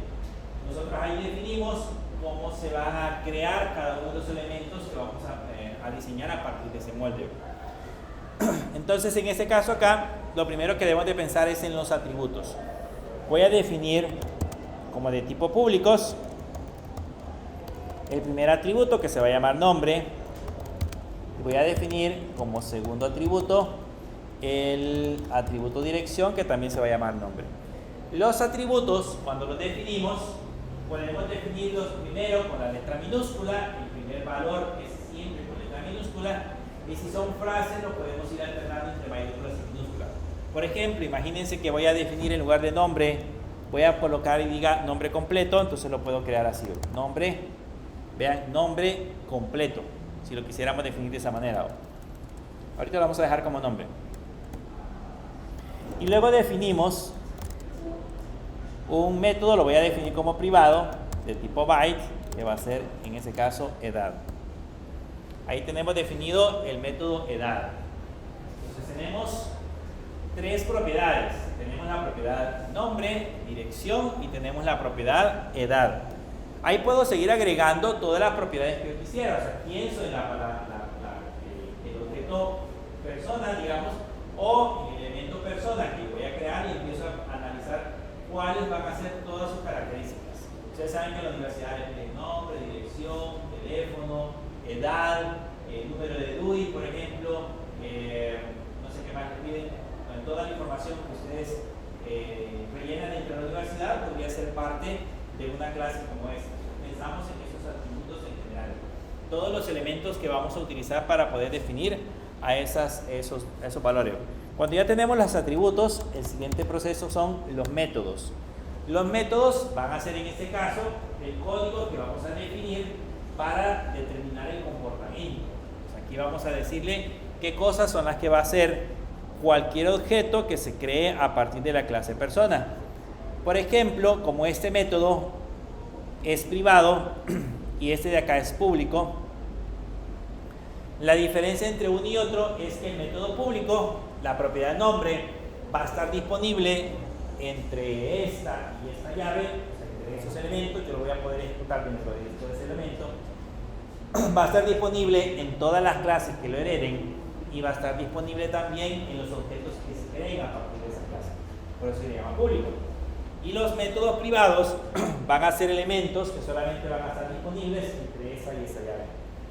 Nosotros ahí definimos cómo se van a crear cada uno de los elementos que vamos a diseñar a partir de ese molde. Entonces, en este caso acá, lo primero que debemos de pensar es en los atributos. Voy a definir como de tipo públicos el primer atributo, que se va a llamar nombre. Voy a definir como segundo atributo el atributo dirección, que también se va a llamar nombre. Los atributos, cuando los definimos, podemos definirlos primero con la letra minúscula. El primer valor es siempre con letra minúscula. Y si son frases, lo podemos ir alternando entre mayúsculas y minúsculas. Por ejemplo, imagínense que voy a definir en lugar de nombre, voy a colocar y diga nombre completo, entonces lo puedo crear así. Nombre, vean, nombre completo, si lo quisiéramos definir de esa manera. Ahorita lo vamos a dejar como nombre. Y luego definimos un método, lo voy a definir como privado, de tipo byte, que va a ser, en ese caso, edad. Ahí tenemos definido el método edad. Entonces tenemos tres propiedades. Tenemos la propiedad nombre, dirección y tenemos la propiedad edad. Ahí puedo seguir agregando todas las propiedades que yo quisiera. O sea, pienso en el objeto persona, digamos, o en el elemento persona que voy a crear y empiezo a analizar cuáles van a ser todas sus características. Ustedes saben que en la universidad les piden nombre, dirección, teléfono, edad, número de DUI, por ejemplo, no sé qué más les piden. Bueno, toda la información que ustedes rellenan dentro de la universidad podría ser parte de una clase como esta. Pensamos en esos atributos en general. Todos los elementos que vamos a utilizar para poder definir a esos valores. Cuando ya tenemos los atributos, el siguiente proceso son los métodos. Los métodos van a ser en este caso el código que vamos a definir para determinar el comportamiento. Pues aquí vamos a decirle qué cosas son las que va a hacer cualquier objeto que se cree a partir de la clase persona. Por ejemplo, como este método es privado y este de acá es público, la diferencia entre uno y otro es que el método público, la propiedad nombre, va a estar disponible entre esta y esta llave, o sea, entre esos elementos. Yo lo voy a poder ejecutar dentro de ese elemento. Va a estar disponible en todas las clases que lo hereden y va a estar disponible también en los objetos que se creen a partir de esa clase. Por eso se le llama público. Y los métodos privados van a ser elementos que solamente van a estar disponibles entre esa y esa llave.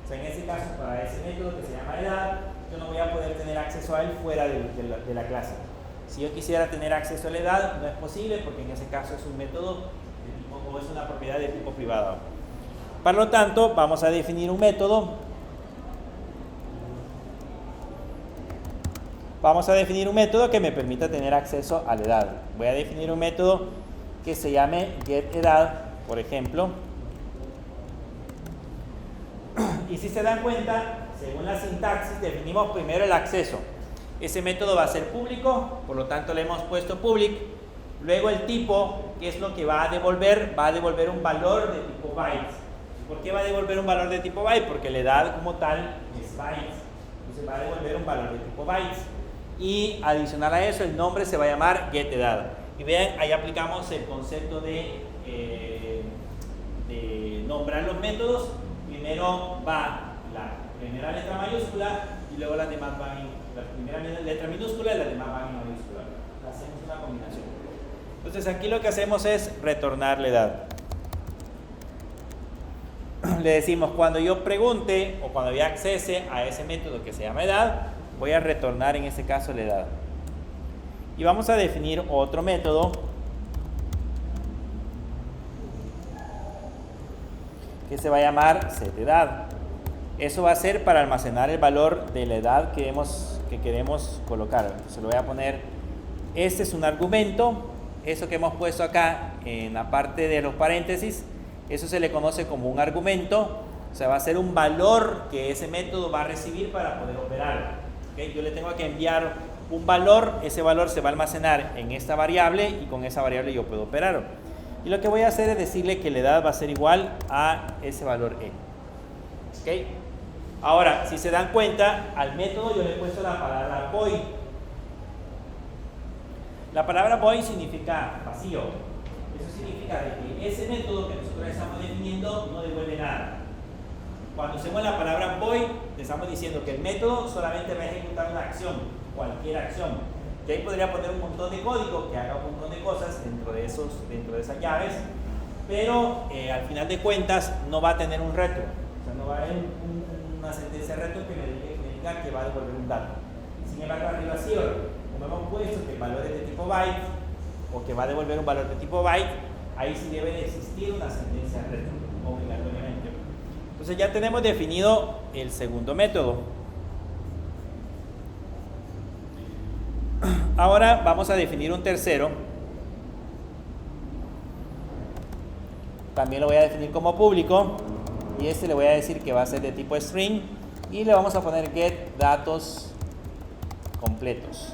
O sea, en ese caso, para ese método que se llama edad, yo no voy a poder tener acceso a él fuera de la clase. Si yo quisiera tener acceso a la edad, no es posible porque en ese caso es un método de tipo o es una propiedad de tipo privado. Por lo tanto, vamos a definir un método. Vamos a definir un método que me permita tener acceso a la edad. Voy a definir un método que se llame getEdad, por ejemplo. Y si se dan cuenta, según la sintaxis, definimos primero el acceso. Ese método va a ser público, por lo tanto le hemos puesto public. Luego el tipo, que es lo que va a devolver un valor de tipo bytes. ¿Por qué va a devolver un valor de tipo byte? Porque la edad como tal es bytes. Entonces va a devolver un valor de tipo bytes. Y adicional a eso, el nombre se va a llamar getEdad. Y vean, ahí aplicamos el concepto de nombrar los métodos. Primero va la primera letra mayúscula y luego las demás van en la primera letra minúscula y las demás van en mayúscula. Hacemos una combinación. Entonces aquí lo que hacemos es retornar la edad. Le decimos, cuando yo pregunte o cuando yo accese a ese método que se llama edad, voy a retornar en este caso la edad. Y vamos a definir otro método que se va a llamar setEdad. Eso va a ser para almacenar el valor de la edad que queremos colocar. Entonces lo voy a poner, este es un argumento, eso que hemos puesto acá en la parte de los paréntesis, eso se le conoce como un argumento, o sea, va a ser un valor que ese método va a recibir para poder operar. ¿Okay? Yo le tengo que enviar un valor, ese valor se va a almacenar en esta variable y con esa variable yo puedo operar. Y lo que voy a hacer es decirle que la edad va a ser igual a ese valor e. ¿Okay? Ahora, si se dan cuenta, al método yo le he puesto la palabra void. La palabra void significa vacío. Eso significa que ese método que nosotros estamos definiendo no devuelve nada. Cuando usemos la palabra void, le estamos diciendo que el método solamente va a ejecutar una acción, cualquier acción. Y ahí podría poner un montón de código que haga un montón de cosas dentro de esas llaves, pero al final de cuentas no va a tener un reto. O sea, no va a haber una sentencia de reto que me diga que va a devolver un dato. Sin embargo, arriba sí, como hemos puesto que el valor es de tipo byte o que va a devolver un valor de tipo byte, ahí sí debe de existir una sentencia de reto, obligatoriamente. Entonces ya tenemos definido el segundo método. Ahora vamos a definir un tercero. También lo voy a definir como público. Y este le voy a decir que va a ser de tipo string. Y le vamos a poner get datos completos.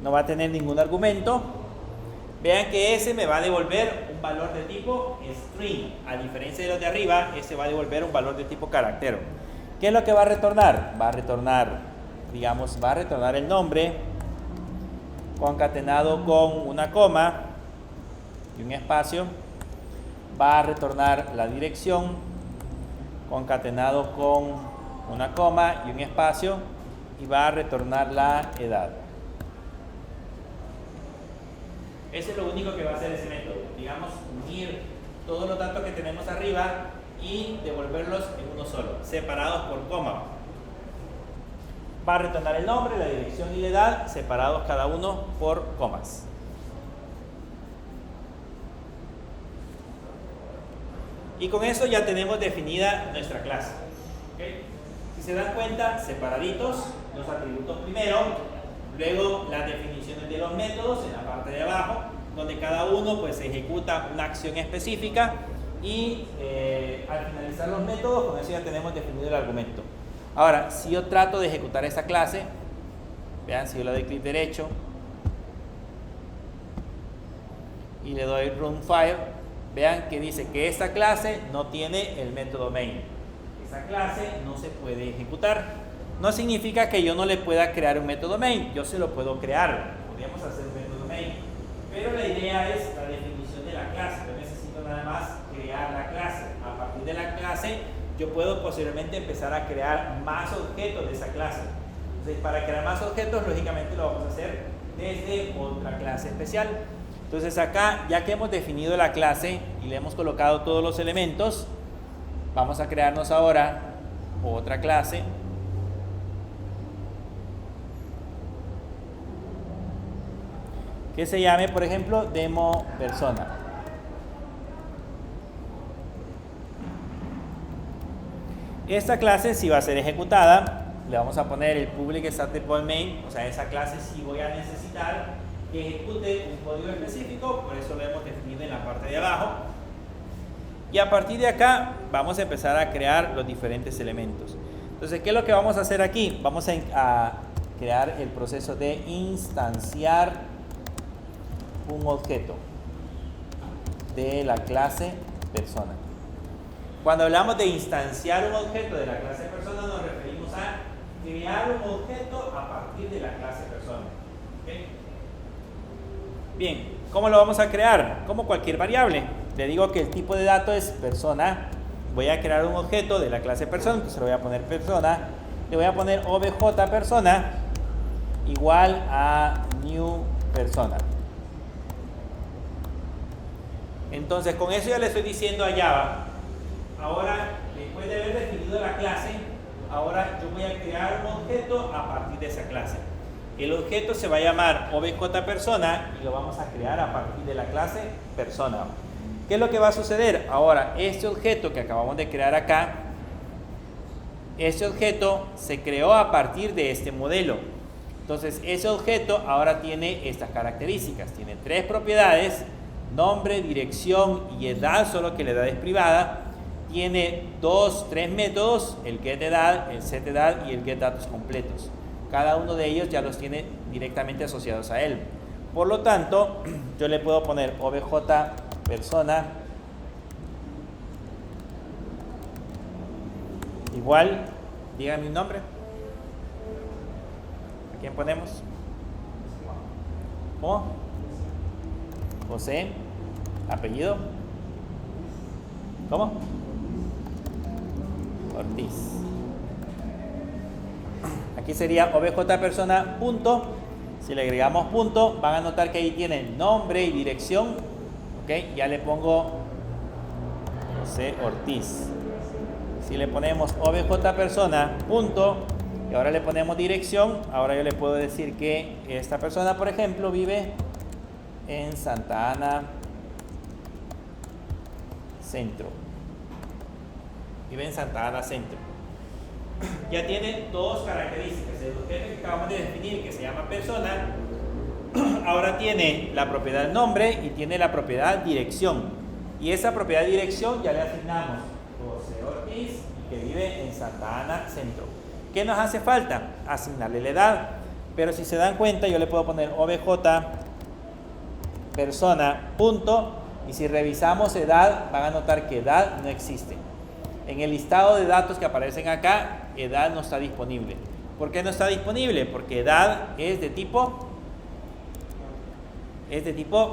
No va a tener ningún argumento. Vean que ese me va a devolver un valor de tipo string. A diferencia de los de arriba, este va a devolver un valor de tipo carácter. ¿Qué es lo que va a retornar? Va a retornar, digamos, va a retornar el nombre concatenado con una coma y un espacio. Va a retornar la dirección concatenado con una coma y un espacio. Y va a retornar la edad. Ese es lo único que va a hacer ese método. Digamos, unir todos los datos que tenemos arriba y devolverlos en uno solo, separados por coma. Va a retornar el nombre, la dirección y la edad, separados cada uno por comas. Y con eso ya tenemos definida nuestra clase. ¿Okay? Si se dan cuenta, separaditos, los atributos primero, luego las definiciones de los métodos en la parte de abajo, donde cada uno pues ejecuta una acción específica y al finalizar los métodos, con eso ya tenemos definido el argumento. Ahora, si yo trato de ejecutar esta clase, vean, si yo le doy clic derecho y le doy run file, vean que dice que esta clase no tiene el método main. Esa clase no se puede ejecutar. No significa que yo no le pueda crear un método main, yo se lo puedo crear, podríamos hacer un método main, pero la idea es la definición de la clase. Yo necesito nada más crear la clase. A partir de la clase yo puedo posiblemente empezar a crear más objetos de esa clase. Entonces, para crear más objetos, lógicamente lo vamos a hacer desde otra clase especial. Entonces acá, ya que hemos definido la clase y le hemos colocado todos los elementos, vamos a crearnos ahora otra clase que se llame, por ejemplo, demo persona. Esta clase sí va a ser ejecutada. Le vamos a poner el public static void main. O sea, esa clase sí voy a necesitar que ejecute un código específico. Por eso lo hemos definido en la parte de abajo. Y a partir de acá vamos a empezar a crear los diferentes elementos. Entonces, ¿qué es lo que vamos a hacer aquí? Vamos a crear el proceso de instanciar un objeto de la clase persona. Cuando hablamos de instanciar un objeto de la clase persona, nos referimos a crear un objeto a partir de la clase persona. ¿Okay? Bien, ¿cómo lo vamos a crear? Como cualquier variable. Le digo que el tipo de dato es persona. Voy a crear un objeto de la clase persona, entonces le voy a poner persona. Le voy a poner obj persona igual a new persona. Entonces, con eso ya le estoy diciendo a Java, ahora, después de haber definido la clase, ahora yo voy a crear un objeto a partir de esa clase. El objeto se va a llamar obj persona y lo vamos a crear a partir de la clase persona. ¿Qué es lo que va a suceder? Ahora, este objeto que acabamos de crear acá, este objeto se creó a partir de este modelo. Entonces, ese objeto ahora tiene estas características. Tiene 3 propiedades: nombre, dirección y edad, solo que la edad es privada. Tiene 3 métodos: el getEdad, el setEdad y el getDatos completos. Cada uno de ellos ya los tiene directamente asociados a él. Por lo tanto, yo le puedo poner obj persona igual, dígame un nombre. ¿A quién ponemos? ¿Cómo? José. ¿Apellido? ¿Cómo? Ortiz. Aquí sería obj persona punto. Si le agregamos punto, van a notar que ahí tiene nombre y dirección. Ok, ya le pongo José Ortiz. Si le ponemos obj persona punto y ahora le ponemos dirección, ahora yo le puedo decir que esta persona, por ejemplo, vive en Santa Ana Centro. Vive en Santa Ana Centro. Ya tiene 2 características. El objeto que acabamos de definir, que se llama persona, ahora tiene la propiedad nombre y tiene la propiedad dirección. Y esa propiedad dirección ya le asignamos José Ortiz, que vive en Santa Ana Centro. ¿Qué nos hace falta? Asignarle la edad. Pero si se dan cuenta, yo le puedo poner obj persona punto, y si revisamos edad, van a notar que edad no existe. En el listado de datos que aparecen acá, edad no está disponible. ¿Por qué no está disponible? Porque edad es de tipo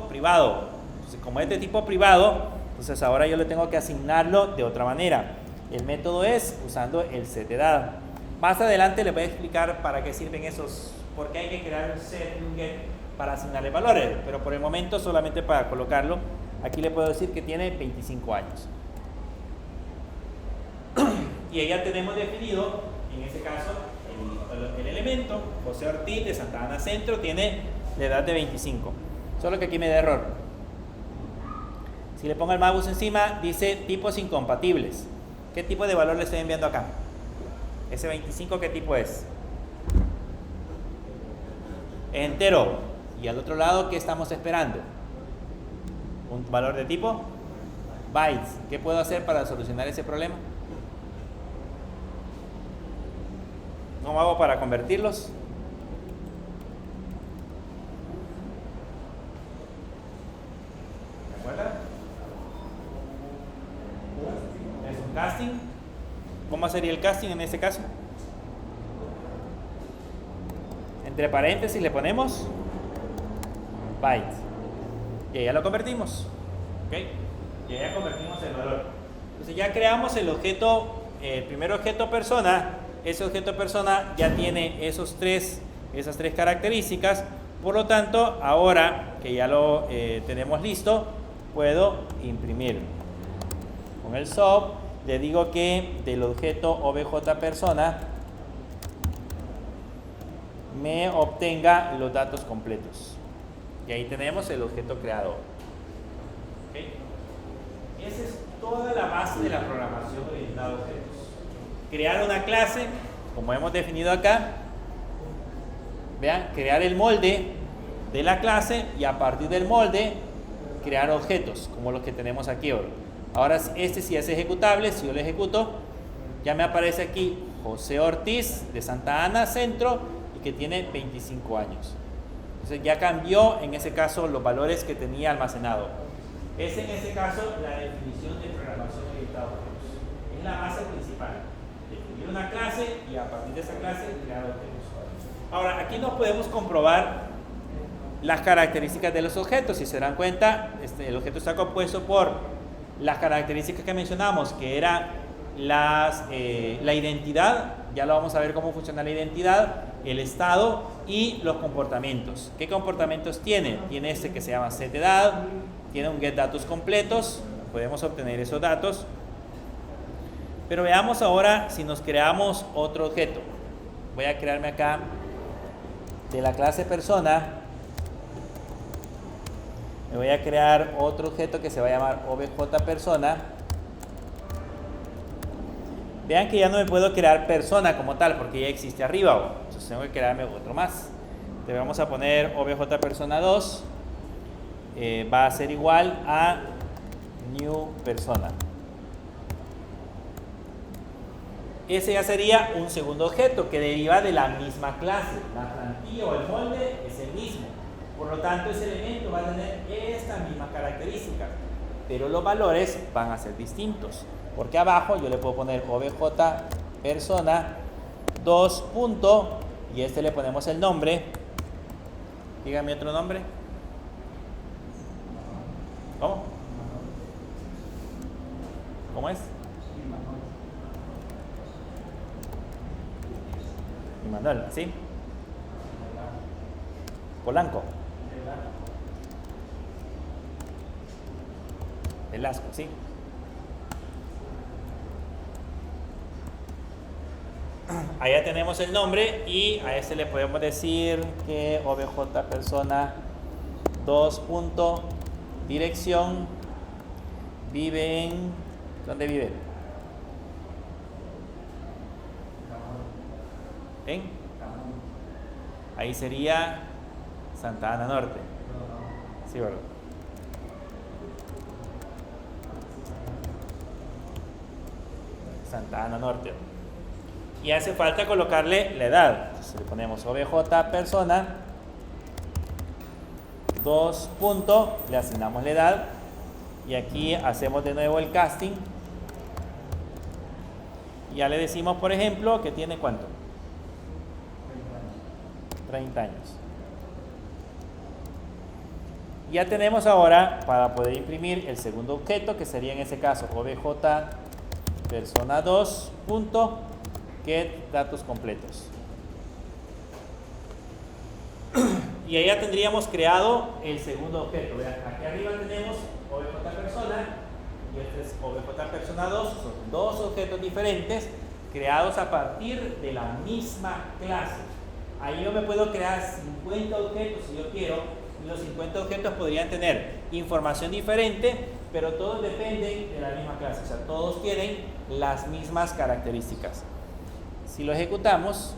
privado. Entonces, como es de tipo privado, entonces ahora yo le tengo que asignarlo de otra manera. El método es usando el setEdad. Más adelante les voy a explicar para qué sirven esos, por qué hay que crear un set y un get para asignarle valores, pero por el momento solamente para colocarlo. Aquí le puedo decir que tiene 25 años. Y ya tenemos definido, en este caso, el elemento. José Ortiz de Santa Ana Centro tiene la edad de 25. Solo que aquí me da error. Si le pongo el mouse encima, dice tipos incompatibles. ¿Qué tipo de valor le estoy enviando acá? Ese 25, ¿qué tipo es? Es entero. Y al otro lado, ¿qué estamos esperando? Un valor de tipo bytes. ¿Qué puedo hacer para solucionar ese problema? ¿Cómo hago para convertirlos? ¿Me acuerdan? Es un casting. ¿Cómo sería el casting en este caso? Entre paréntesis le ponemos bytes. Y ya lo convertimos. ¿Ok? Y ya convertimos el valor. Entonces ya creamos el objeto, el primer objeto persona. Ese objeto persona ya tiene esas tres características. Por lo tanto, ahora que ya lo tenemos listo, puedo imprimir. Con el sub le digo que del objeto obj persona me obtenga los datos completos. Y ahí tenemos el objeto creado. ¿Okay? Esa es toda la base de la programación orientada a objetos. crear una clase, como hemos definido acá. Vean, crear el molde de la clase y a partir del molde crear objetos, como los que tenemos aquí ahora. Ahora este sí es ejecutable. Si yo lo ejecuto, ya me aparece aquí José Ortiz de Santa Ana Centro y que tiene 25 años. Entonces ya cambió en ese caso los valores que tenía almacenado. Es en ese caso la definición de programación orientada a objetos. Es la base principal. Definir una clase y a partir de esa clase crear objetos. Ahora, aquí no podemos comprobar las características de los objetos. Si se dan cuenta, el objeto está compuesto por las características que mencionamos, que era la identidad. Ya lo vamos a ver cómo funciona la identidad, el estado y los comportamientos. ¿Qué comportamientos tiene? Tiene este que se llama setDat, tiene un getDatos completos, podemos obtener esos datos. Pero veamos ahora si nos creamos otro objeto. Voy a crearme acá de la clase persona. Me voy a crear otro objeto que se va a llamar obj persona. Vean que ya no me puedo crear persona como tal porque ya existe arriba. Entonces tengo que crearme otro más. Le vamos a poner obj persona 2. Va a ser igual a new persona. Ese ya sería un segundo objeto que deriva de la misma clase. La plantilla o el molde es el mismo. Por lo tanto, ese elemento va a tener esta misma característica. Pero los valores van a ser distintos. Porque abajo yo le puedo poner obj persona 2 punto y este le ponemos el nombre. Dígame otro nombre. ¿Cómo? ¿Cómo es? Manuel, ¿sí? Polanco. Velasco, ¿sí? Allá tenemos el nombre y a este le podemos decir que obj persona 2 punto dirección vive en... ¿Dónde vive? ¿En? Ahí sería Santa Ana Norte. Sí, ¿verdad? Santa Ana Norte. Y hace falta colocarle la edad. Entonces le ponemos obj persona 2 punto, le asignamos la edad y aquí hacemos de nuevo el casting. Ya le decimos, por ejemplo, que tiene ¿cuánto? 30 años. Ya tenemos ahora para poder imprimir el segundo objeto, que sería en ese caso obj persona 2 punto get datos completos. Y ahí ya tendríamos creado el segundo objeto. Vean, aquí arriba tenemos obj persona y este es obj persona 2. Son dos objetos diferentes creados a partir de la misma clase. Ahí yo me puedo crear 50 objetos si yo quiero, y los 50 objetos podrían tener información diferente, pero todos dependen de la misma clase, o sea, todos tienen las mismas características. Si lo ejecutamos,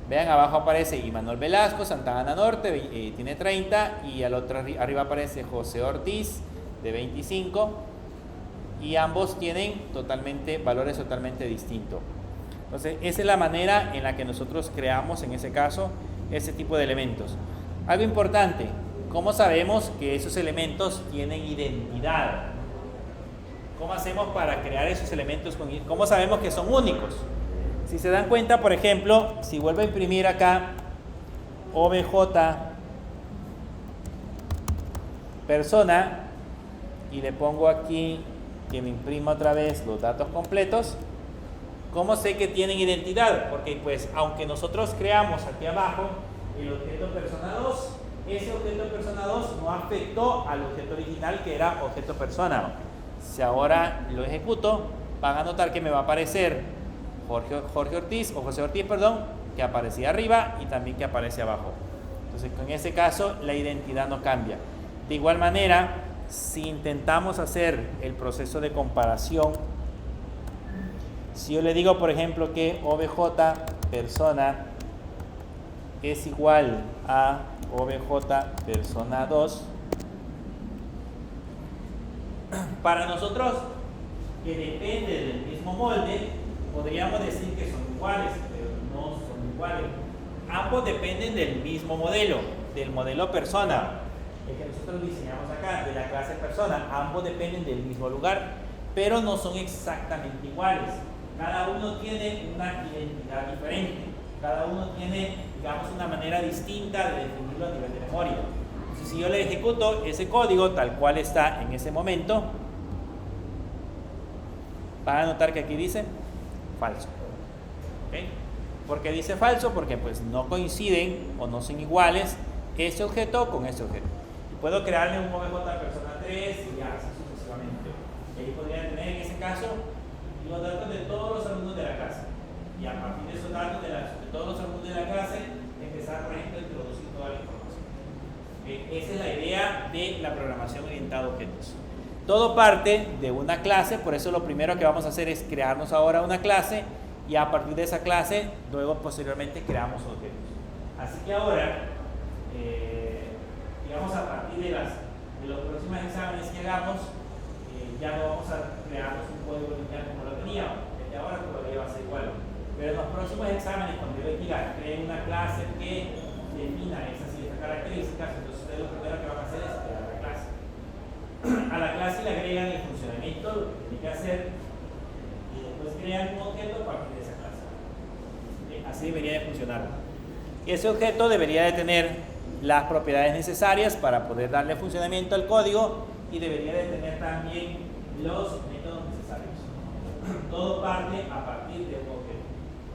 vean, abajo aparece Imanol Velasco, Santa Ana Norte, tiene 30, y al otro arriba aparece José Ortiz, de 25, y ambos tienen valores totalmente distintos. Entonces, esa es la manera en la que nosotros creamos, en ese caso, ese tipo de elementos. Algo importante, ¿cómo sabemos que esos elementos tienen identidad? ¿Cómo hacemos para crear esos elementos? ¿Cómo sabemos que son únicos? Si se dan cuenta, por ejemplo, si vuelvo a imprimir acá obj persona y le pongo aquí que me imprima otra vez los datos completos, ¿cómo sé que tienen identidad? Porque pues aunque nosotros creamos aquí abajo el objeto persona 2, ese objeto persona 2 no afectó al objeto original que era objeto persona. Si ahora lo ejecuto, van a notar que me va a aparecer Jorge Ortiz, o José Ortiz, perdón, que aparecía arriba y también que aparece abajo. Entonces, en ese caso, la identidad no cambia. De igual manera, si intentamos hacer el proceso de comparación Si yo le digo, por ejemplo, que OBJ persona es igual a OBJ persona 2, para nosotros, que depende del mismo molde, podríamos decir que son iguales, pero no son iguales. Ambos dependen del mismo modelo, del modelo persona, el que nosotros diseñamos acá, de la clase persona. Ambos dependen del mismo lugar, pero no son exactamente iguales. Cada uno tiene una identidad diferente. Cada uno tiene, digamos, una manera distinta de definirlo a nivel de memoria. Entonces, si yo le ejecuto ese código tal cual está en ese momento, van a notar que aquí dice falso. ¿Okay? ¿Por qué dice falso? Porque pues no coinciden o no son iguales ese objeto con ese objeto. Y puedo crearle un OBJ persona 3 y así sucesivamente. Y ahí podría tener en ese caso los datos de todos los alumnos de la clase. Y a partir de esos datos de todos los alumnos de la clase, empezar, por ejemplo, a introducir toda la información. Esa es la idea de la programación orientada a objetos. Todo parte de una clase, por eso lo primero que vamos a hacer es crearnos ahora una clase y a partir de esa clase, luego posteriormente creamos objetos. Así que ahora, digamos a partir de los próximos exámenes que hagamos, ya no vamos a crearnos un código lineal como lo teníamos, desde ahora todavía va a ser igual. Pero en los próximos exámenes, cuando yo les diga, creen una clase que defina esas y esas características, entonces ustedes lo primero que van a hacer es crear la clase. A la clase le agregan el funcionamiento, lo que tiene que hacer, y después crean un objeto a partir de esa clase. Así debería de funcionar. Y ese objeto debería de tener las propiedades necesarias para poder darle funcionamiento al código y debería de tener también los métodos necesarios. Todo parte a partir de un objeto.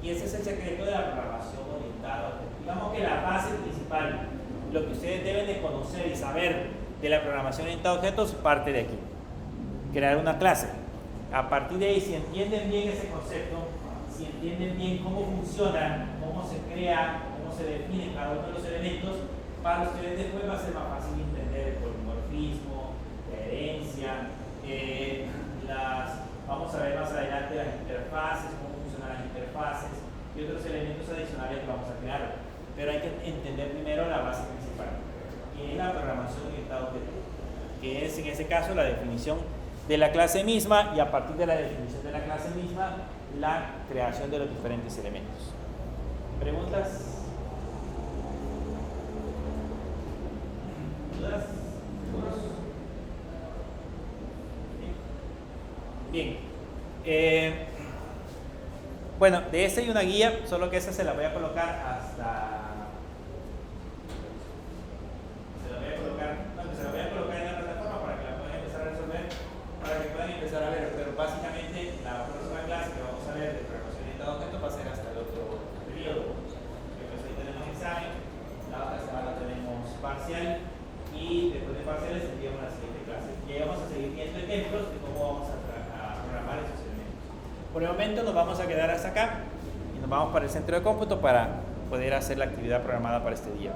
Y ese es el secreto de la programación orientada a objetos. Digamos que la base principal, lo que ustedes deben de conocer y saber de la programación orientada a objetos, parte de aquí. Crear una clase. A partir de ahí, si entienden bien ese concepto, si entienden bien cómo funciona, cómo se crea, cómo se define cada uno de los elementos, para ustedes después va a ser más fácil entender el polimorfismo, la herencia, vamos a ver más adelante las interfaces, cómo funcionan las interfaces y otros elementos adicionales que vamos a crear. Pero hay que entender primero la base principal, que es la programación orientada a objetos, que es en ese caso la definición de la clase misma y a partir de la definición de la clase misma, la creación de los diferentes elementos. ¿Preguntas? ¿Dudas? ¿Seguros? Bien. Bueno, de esa hay una guía, solo que esa se la voy a colocar hasta... Se la voy a colocar en la plataforma para que la puedan empezar a resolver, para que puedan empezar a ver, pero básicamente la próxima clase que vamos a ver de programación orientada a objetos va a ser hasta el otro periodo. Pues hoy tenemos examen, la otra semana tenemos parcial y después de parciales tendríamos la siguiente clase. Y ahí vamos a seguir viendo ejemplos de cómo vamos a programar esos elementos. Por el momento nos vamos a quedar hasta acá y nos vamos para el centro de cómputo para poder hacer la actividad programada para este día.